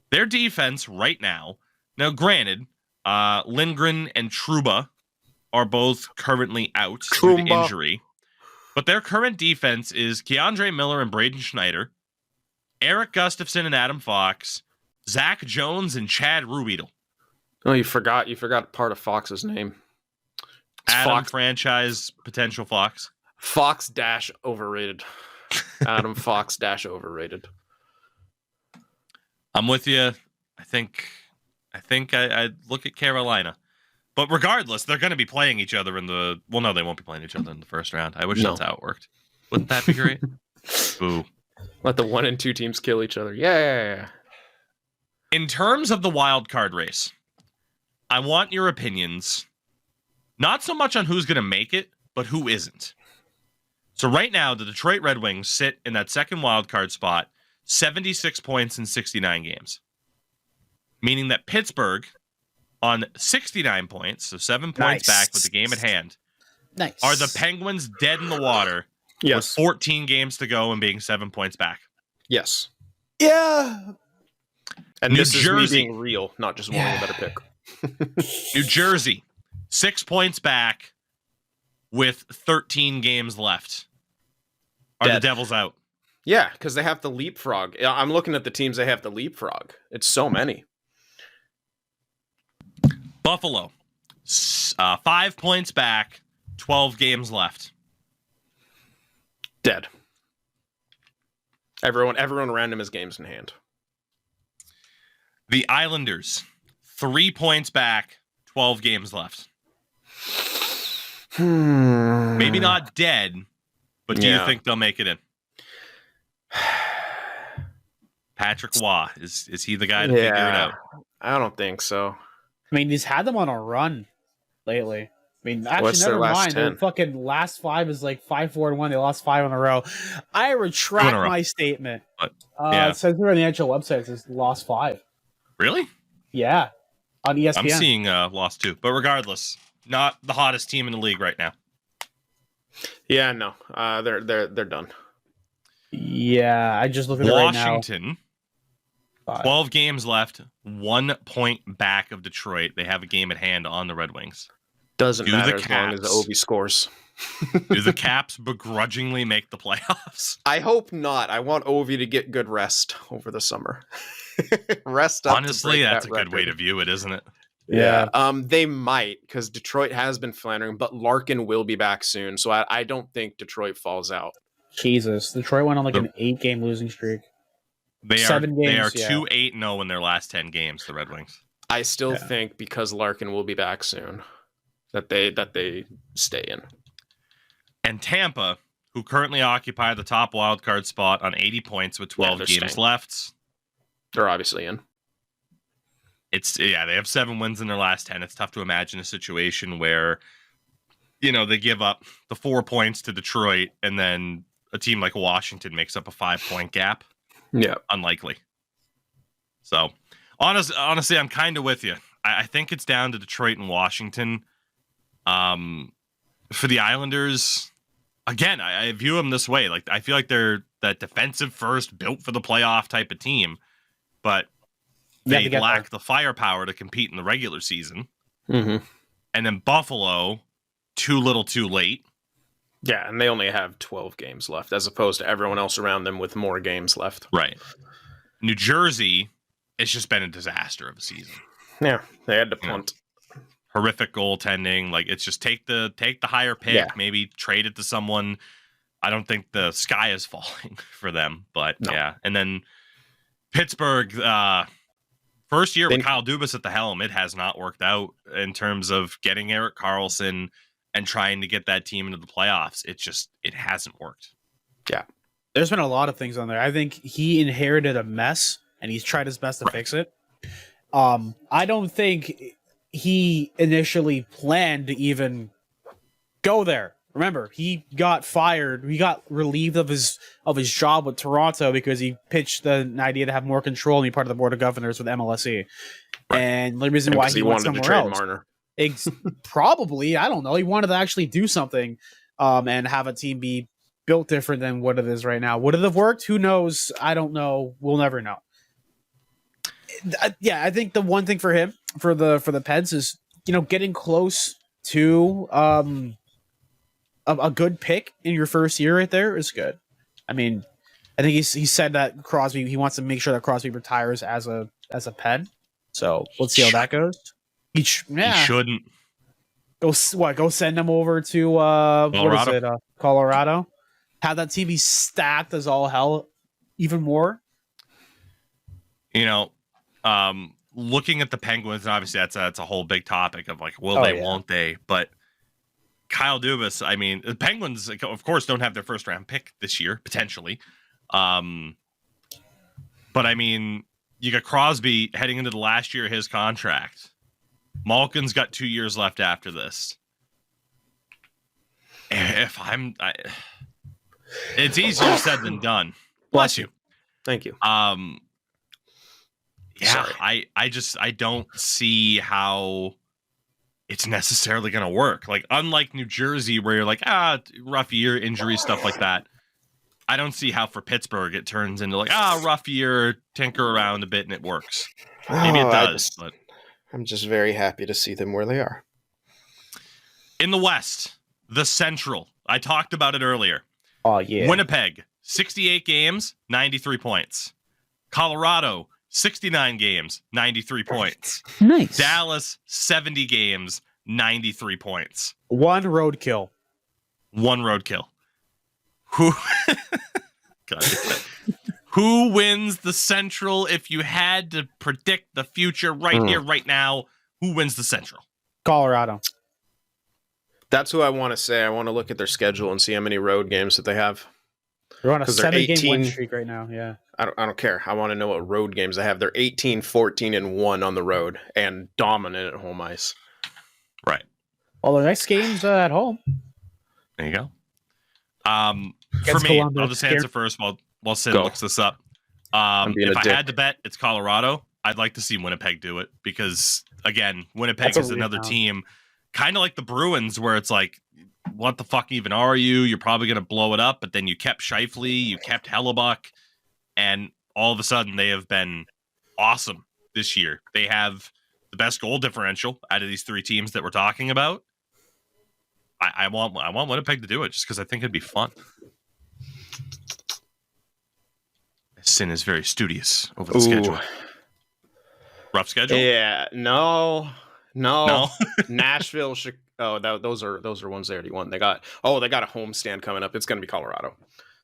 Their defense right now, granted, Lindgren and Trouba are both currently out due to Trouba. injury, but their current defense is Keandre Miller and Braden Schneider, Eric Gustafson and Adam Fox, Zach Jones and Chad Ruedel. Oh, you forgot part of Fox's name. It's Adam Fox. franchise potential Fox. Fox dash overrated. Adam Fox dash overrated. I'm with you. I think I look at Carolina. But regardless, they're going to be playing each other in the... Well, no, they won't be playing each other in the first round. I wish No. that's how it worked. Wouldn't that be great? Boo. Let the 1 and 2 teams kill each other. Yeah. In terms of the wild card race, I want your opinions, not so much on who's going to make it, but who isn't. So right now, the Detroit Red Wings sit in that second wild card spot, 76 points in 69 games. Meaning that Pittsburgh, on 69 points, so 7 points back with the game at hand, Nice. are the Penguins dead in the water Yes. with 14 games to go and being 7 points back. Yes. Yeah. And New this is Jersey. me being real, not just wanting a better pick. New Jersey, 6 points back with 13 games left. Are the Dead. Devils out? Yeah, because they have to leapfrog. I'm looking at the teams they have to leapfrog. It's so many. Buffalo, 5 points back, 12 games left. Dead. Everyone around him has games in hand. The Islanders, 3 points back, 12 games left. Maybe not dead, but do you think they'll make it in? Patrick Waugh, is he the guy to figure it out? I don't think so. I mean, he's had them on a run lately. I mean, actually, What's their never last mind. 10? Their fucking last 5 is like 5-4-1. They lost 5 in a row. I retract my statement. It says here on the NHL website, it says lost 5. Really? Yeah, on ESPN. I'm seeing lost 2, but regardless, not the hottest team in the league right now. Yeah, no, they're done. Yeah, I just look at it right now. Washington, 12 games left, 1 point back of Detroit. They have a game at hand on the Red Wings. Doesn't matter as long as the Ovi scores. Do the Caps begrudgingly make the playoffs? I hope not. I want Ovi to get good rest over the summer. Rest up. Honestly, that's a good way to view it, isn't it? Yeah. They might, because Detroit has been floundering, but Larkin will be back soon. So I don't think Detroit falls out. Jesus. Detroit went on like an 8-game losing streak. They 7 games. They are 2-8-0 in their last 10 games, the Red Wings. I still think because Larkin will be back soon that they stay in. And Tampa, who currently occupy the top wildcard spot on 80 points with 12 games left. They're obviously in. They have 7 wins in their last 10. It's tough to imagine a situation where, they give up the 4 points to Detroit and then a team like Washington makes up a 5-point gap. Yeah. Unlikely. So, honestly, I'm kind of with you. I think it's down to Detroit and Washington. For the Islanders, again, I view them this way. Like, I feel like they're that defensive first, built for the playoff type of team, but they lack the firepower to compete in the regular season. Mm-hmm. And then Buffalo, too little, too late. Yeah, and they only have 12 games left, as opposed to everyone else around them with more games left. Right. New Jersey, it's just been a disaster of a season. Yeah, they had to punt. Horrific goaltending. Like, it's just take the higher pick, maybe trade it to someone. I don't think the sky is falling for them, but yeah. And then Pittsburgh, first year with Kyle Dubas at the helm, it has not worked out in terms of getting Erik Karlsson and trying to get that team into the playoffs. It hasn't worked. Yeah. There's been a lot of things on there. I think he inherited a mess and he's tried his best to fix it. I don't think he initially planned to even go there. Remember, he got fired. He got relieved of his job with Toronto because he pitched the idea to have more control and be part of the board of governors with MLSE. Right. And the reason why he went somewhere to trade else. Marner. Probably, I don't know. He wanted to actually do something and have a team be built different than what it is right now. Would it have worked? Who knows? I don't know. We'll never know. Yeah, I think the one thing for him, for the Peds, is getting close to a good pick in your first year right there is good. I mean, I think he said that Crosby, he wants to make sure that Crosby retires as a Ped. So let's see how that goes. He shouldn't. Go send him over to Colorado. What is it? Colorado. Have that team be stacked as all hell, even more. Looking at the Penguins, and obviously that's a whole big topic of like, will they, won't they? But Kyle Dubas, I mean, the Penguins, of course, don't have their first round pick this year, potentially. But I mean, you got Crosby heading into the last year of his contract. Malkin's got 2 years left after this. It's easier said than done. Bless you. Thank you. I don't see how it's necessarily going to work. Like, unlike New Jersey, where you're like, rough year, injury, stuff like that. I don't see how for Pittsburgh it turns into like, rough year, tinker around a bit and it works. Maybe it does, but I'm just very happy to see them where they are. In the West, the Central. I talked about it earlier. Oh, yeah. Winnipeg, 68 games, 93 points. Colorado, 69 games, 93 points. Nice. Dallas, 70 games, 93 points. One roadkill. One roadkill. Who? God, who wins the Central? If you had to predict the future right here, right now, who wins the Central? Colorado. That's who I want to say. I want to look at their schedule and see how many road games that they have. They're on a 7-game 18 win streak right now. Yeah. I don't care. I want to know what road games they have. They're 18, 14, and 1 on the road and dominant at home ice. Right. Well, the next game's at home. There you go. For Against me, Columbus. I'll just answer first while Sid Go. looks this up. If I had to bet, it's Colorado. I'd like to see Winnipeg do it because, again, Winnipeg is another team, kind of like the Bruins, where it's like, what the fuck even are you? You're probably going to blow it up, but then you kept Scheifele, you kept Hellebuck, and all of a sudden they have been awesome this year. They have the best goal differential out of these three teams that we're talking about. I want Winnipeg to do it just because I think it'd be fun. Sin is very studious over the schedule. Rough schedule? Yeah, no. Nashville. Those are ones they already won. They got a homestand coming up. It's going to be Colorado.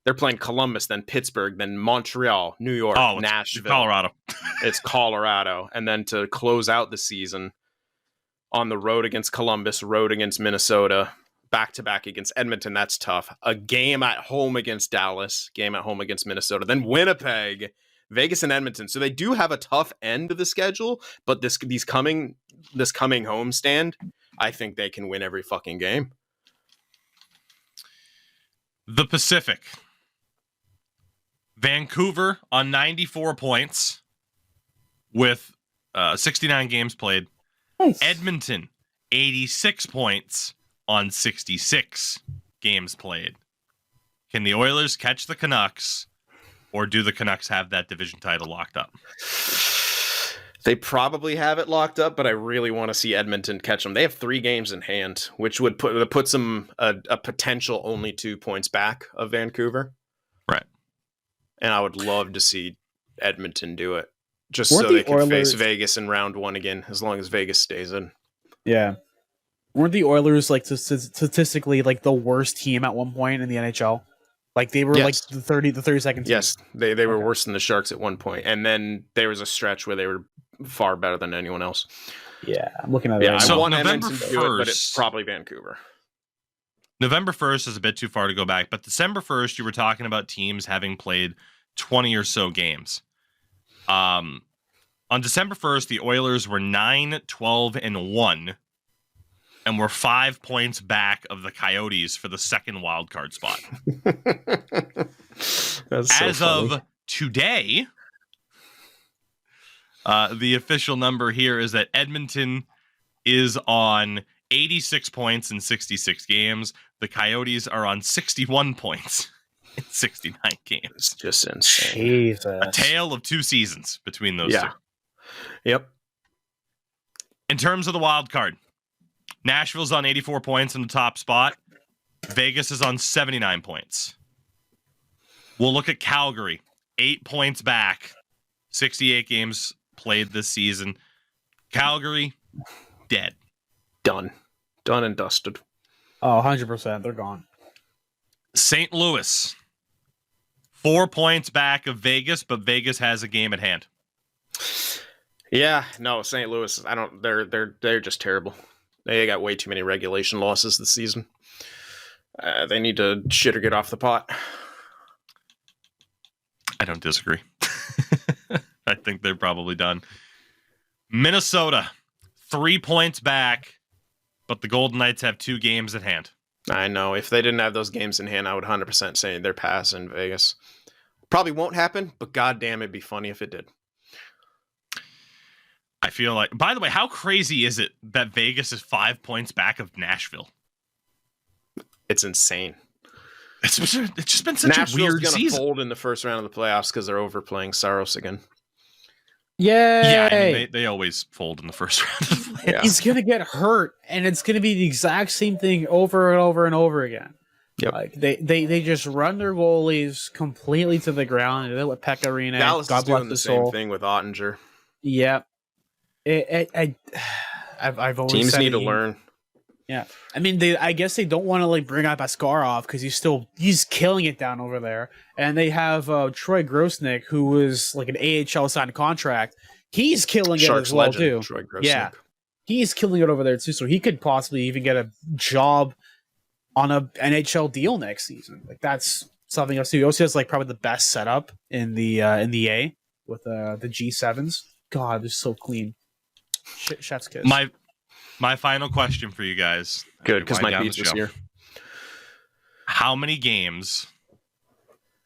They're playing Columbus, then Pittsburgh, then Montreal, New York, Nashville, Colorado. It's Colorado, and then to close out the season on the road against Columbus, road against Minnesota, back-to-back against Edmonton. That's tough. A game at home against Dallas, game at home against Minnesota, then Winnipeg, Vegas, and Edmonton. So they do have a tough end of the schedule, but this coming homestand, I think they can win every fucking game. The Pacific. Vancouver on 94 points with 69 games played. Nice. Edmonton, 86 points on 66 games played. Can the Oilers catch the Canucks, or do the Canucks have that division title locked up? They probably have it locked up, but I really want to see Edmonton catch them. They have 3 games in hand, which would put them a potential only 2 points back of Vancouver. Right. And I would love to see Edmonton do it, just Weren't so they the can face Oilers- Vegas in round 1 again, as long as Vegas stays in. Yeah. Weren't the Oilers like statistically like the worst team at one point in the NHL? Like they were like Yes. the 32nd team. Yes, they were Okay. worse than the Sharks at one point, and then there was a stretch where they were far better than anyone else. Yeah, I'm looking at it. Yeah, right I So now. want November Edmonton to do it, but it's 1st probably Vancouver. November 1st is a bit too far to go back, but December 1st, you were talking about teams having played 20 or so games. On December 1st, the Oilers were 9-12-1 and were 5 points back of the Coyotes for the second wild card spot. That's so As funny. of today, the official number here is that Edmonton is on 86 points in 66 games. The Coyotes are on 61 points in 69 games. It's just insane. Jesus. A tale of 2 seasons between those two. Yep. In terms of the wild card, Nashville's on 84 points in the top spot. Vegas is on 79 points. We'll look at Calgary, 8 points back, 68 games played this season. Calgary, dead. Done and dusted. Oh, 100%. They're gone. St. Louis, 4 points back of Vegas, but Vegas has a game at hand. Yeah, no, St. Louis. They're just terrible. They got way too many regulation losses this season. They need to shit or get off the pot. I don't disagree. I think they're probably done. Minnesota, 3 points back, but the Golden Knights have 2 games at hand. I know. If they didn't have those games in hand, I would 100% say they're pass in Vegas. Probably won't happen, but goddamn, it'd be funny if it did. I feel like, by the way, how crazy is it that Vegas is 5 points back of Nashville? It's insane. It's just been such Nashville's a weird gonna season. fold in the first round of the playoffs because they're overplaying Saros again. Yay! Yeah, I mean, they always fold in the first round of the playoffs. Yeah. He's gonna get hurt, and it's gonna be the exact same thing over and over and over again. Yep. Like they just run their goalies completely to the ground. They did it with Pekka Rinne. Dallas God is bless doing the his same soul. thing with Ottinger. Yep. I've always Teams said need to he- learn. Yeah, I mean, I guess they don't want to like bring up Askarov because he's killing it down over there, and they have Troy Grosnick, who was like an AHL signed contract. He's killing it as well too. Troy Grosnick. Yeah, he's killing it over there too. So he could possibly even get a job on a NHL deal next season. Like that's something else too. He also has like probably the best setup in the A with the G7s. God, they're so clean. Chef's kiss. My final question for you guys. Good, because my pizza's here. How many games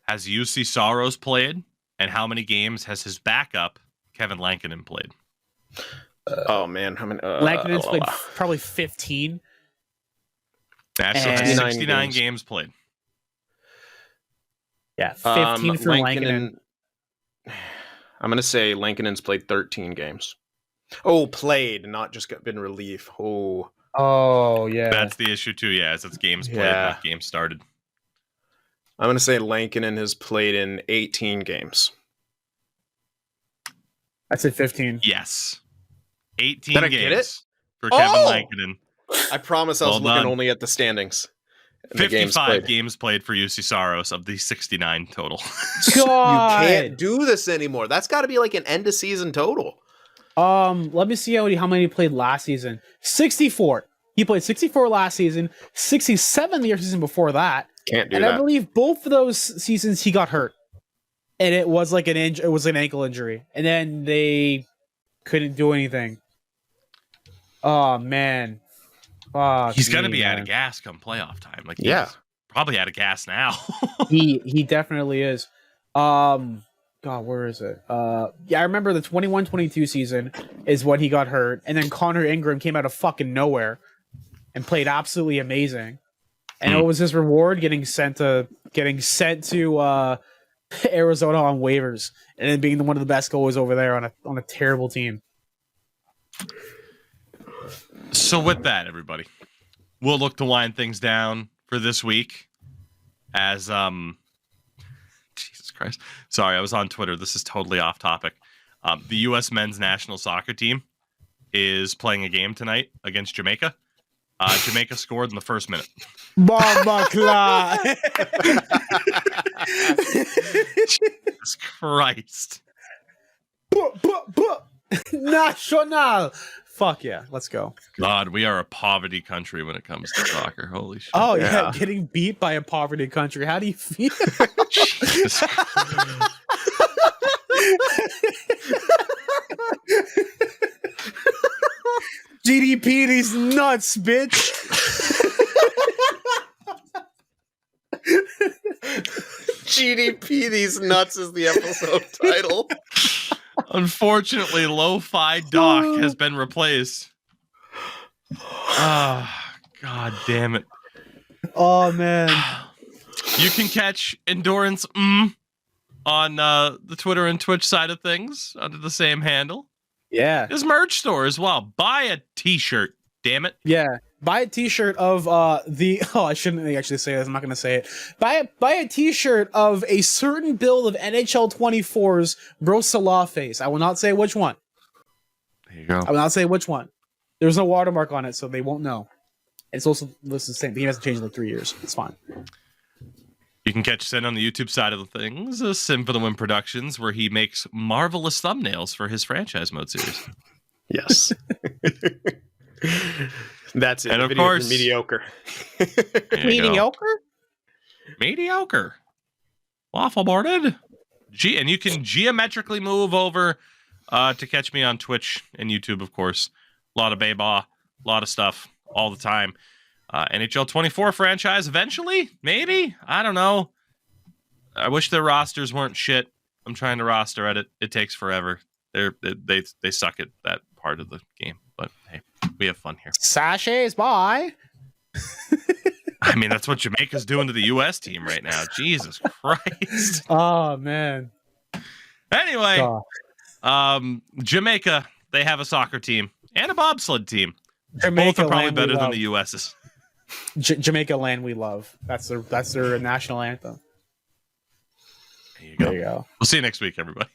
has UC Soros played, and how many games has his backup, Kevin Lankinen, played? Oh, man. How many? Lankinen's played probably 15. Nashville has 69 games played. Yeah, 15 for Lankinen. I'm going to say Lankinen's played 13 games. Oh, played, not just been relief. Oh, yeah. That's the issue too. Yeah, it's games played, not games started. I'm going to say Lankinen has played in 18 games. I said 15. Yes, 18 Did I games get it? for Kevin Lankinen. I promise I was looking only at the standings. 55 games played for UC Soros of the 69 total. God. You can't do this anymore. That's got to be like an end of season total. Let me see how many he played last season. 64. He played 64 last season, 67 the year season before that. Can't do and that. I believe both of those seasons he got hurt. And it was like it was an ankle injury. And then they couldn't do anything. Oh man. He's gonna be out of gas come playoff time. Like he's probably out of gas now. he definitely is. God, where is it? Yeah, I remember the 21-22 season is when he got hurt, and then Connor Ingram came out of fucking nowhere and played absolutely amazing. And it was his reward getting sent to Arizona on waivers, and then being one of the best goalies over there on a terrible team. So with that, everybody, we'll look to wind things down for this week as Jesus Christ. Sorry, I was on Twitter. This is totally off topic. The U.S. men's national soccer team is playing a game tonight against Jamaica. Jamaica scored in the first minute. Bomba Cla. Jesus Christ. National. Fuck yeah, let's go. God, we are a poverty country when it comes to soccer. Holy shit. Oh yeah, getting beat by a poverty country. How do you feel? Jesus. GDP these nuts, bitch. GDP these nuts is the episode title. Unfortunately, Lo-Fi Doc has been replaced. Ah, God damn it. Oh, man. You can catch Endurance on the Twitter and Twitch side of things under the same handle. Yeah. His merch store as well. Buy a t-shirt, damn it. Yeah. Buy a t-shirt of I shouldn't actually say this. I'm not going to say it. Buy a t-shirt of a certain build of NHL 24's Bro Salah face. I will not say which one. There you go. I will not say which one. There's no watermark on it, so they won't know. It's also the same. He hasn't changed in like 3 years. It's fine. You can catch Sin on the YouTube side of the things, Sin for the Win Productions, where he makes marvelous thumbnails for his franchise mode series. Yes. That's it. And of course, mediocre. Mediocre. Waffle boarded. And you can geometrically move over to catch me on Twitch and YouTube, of course. A lot of Baybaw, a lot of stuff all the time. NHL 24 franchise eventually, maybe. I don't know. I wish their rosters weren't shit. I'm trying to roster edit. It takes forever. They suck at that part of the game. But hey, we have fun here. Sachets, bye. I mean, that's what Jamaica's doing to the U.S. team right now. Jesus Christ. Oh man. Anyway, Jamaica, they have a soccer team and a bobsled team. Both are probably better than the U.S.'s. Jamaica land we love. That's their national anthem. There you go. We'll see you next week, everybody.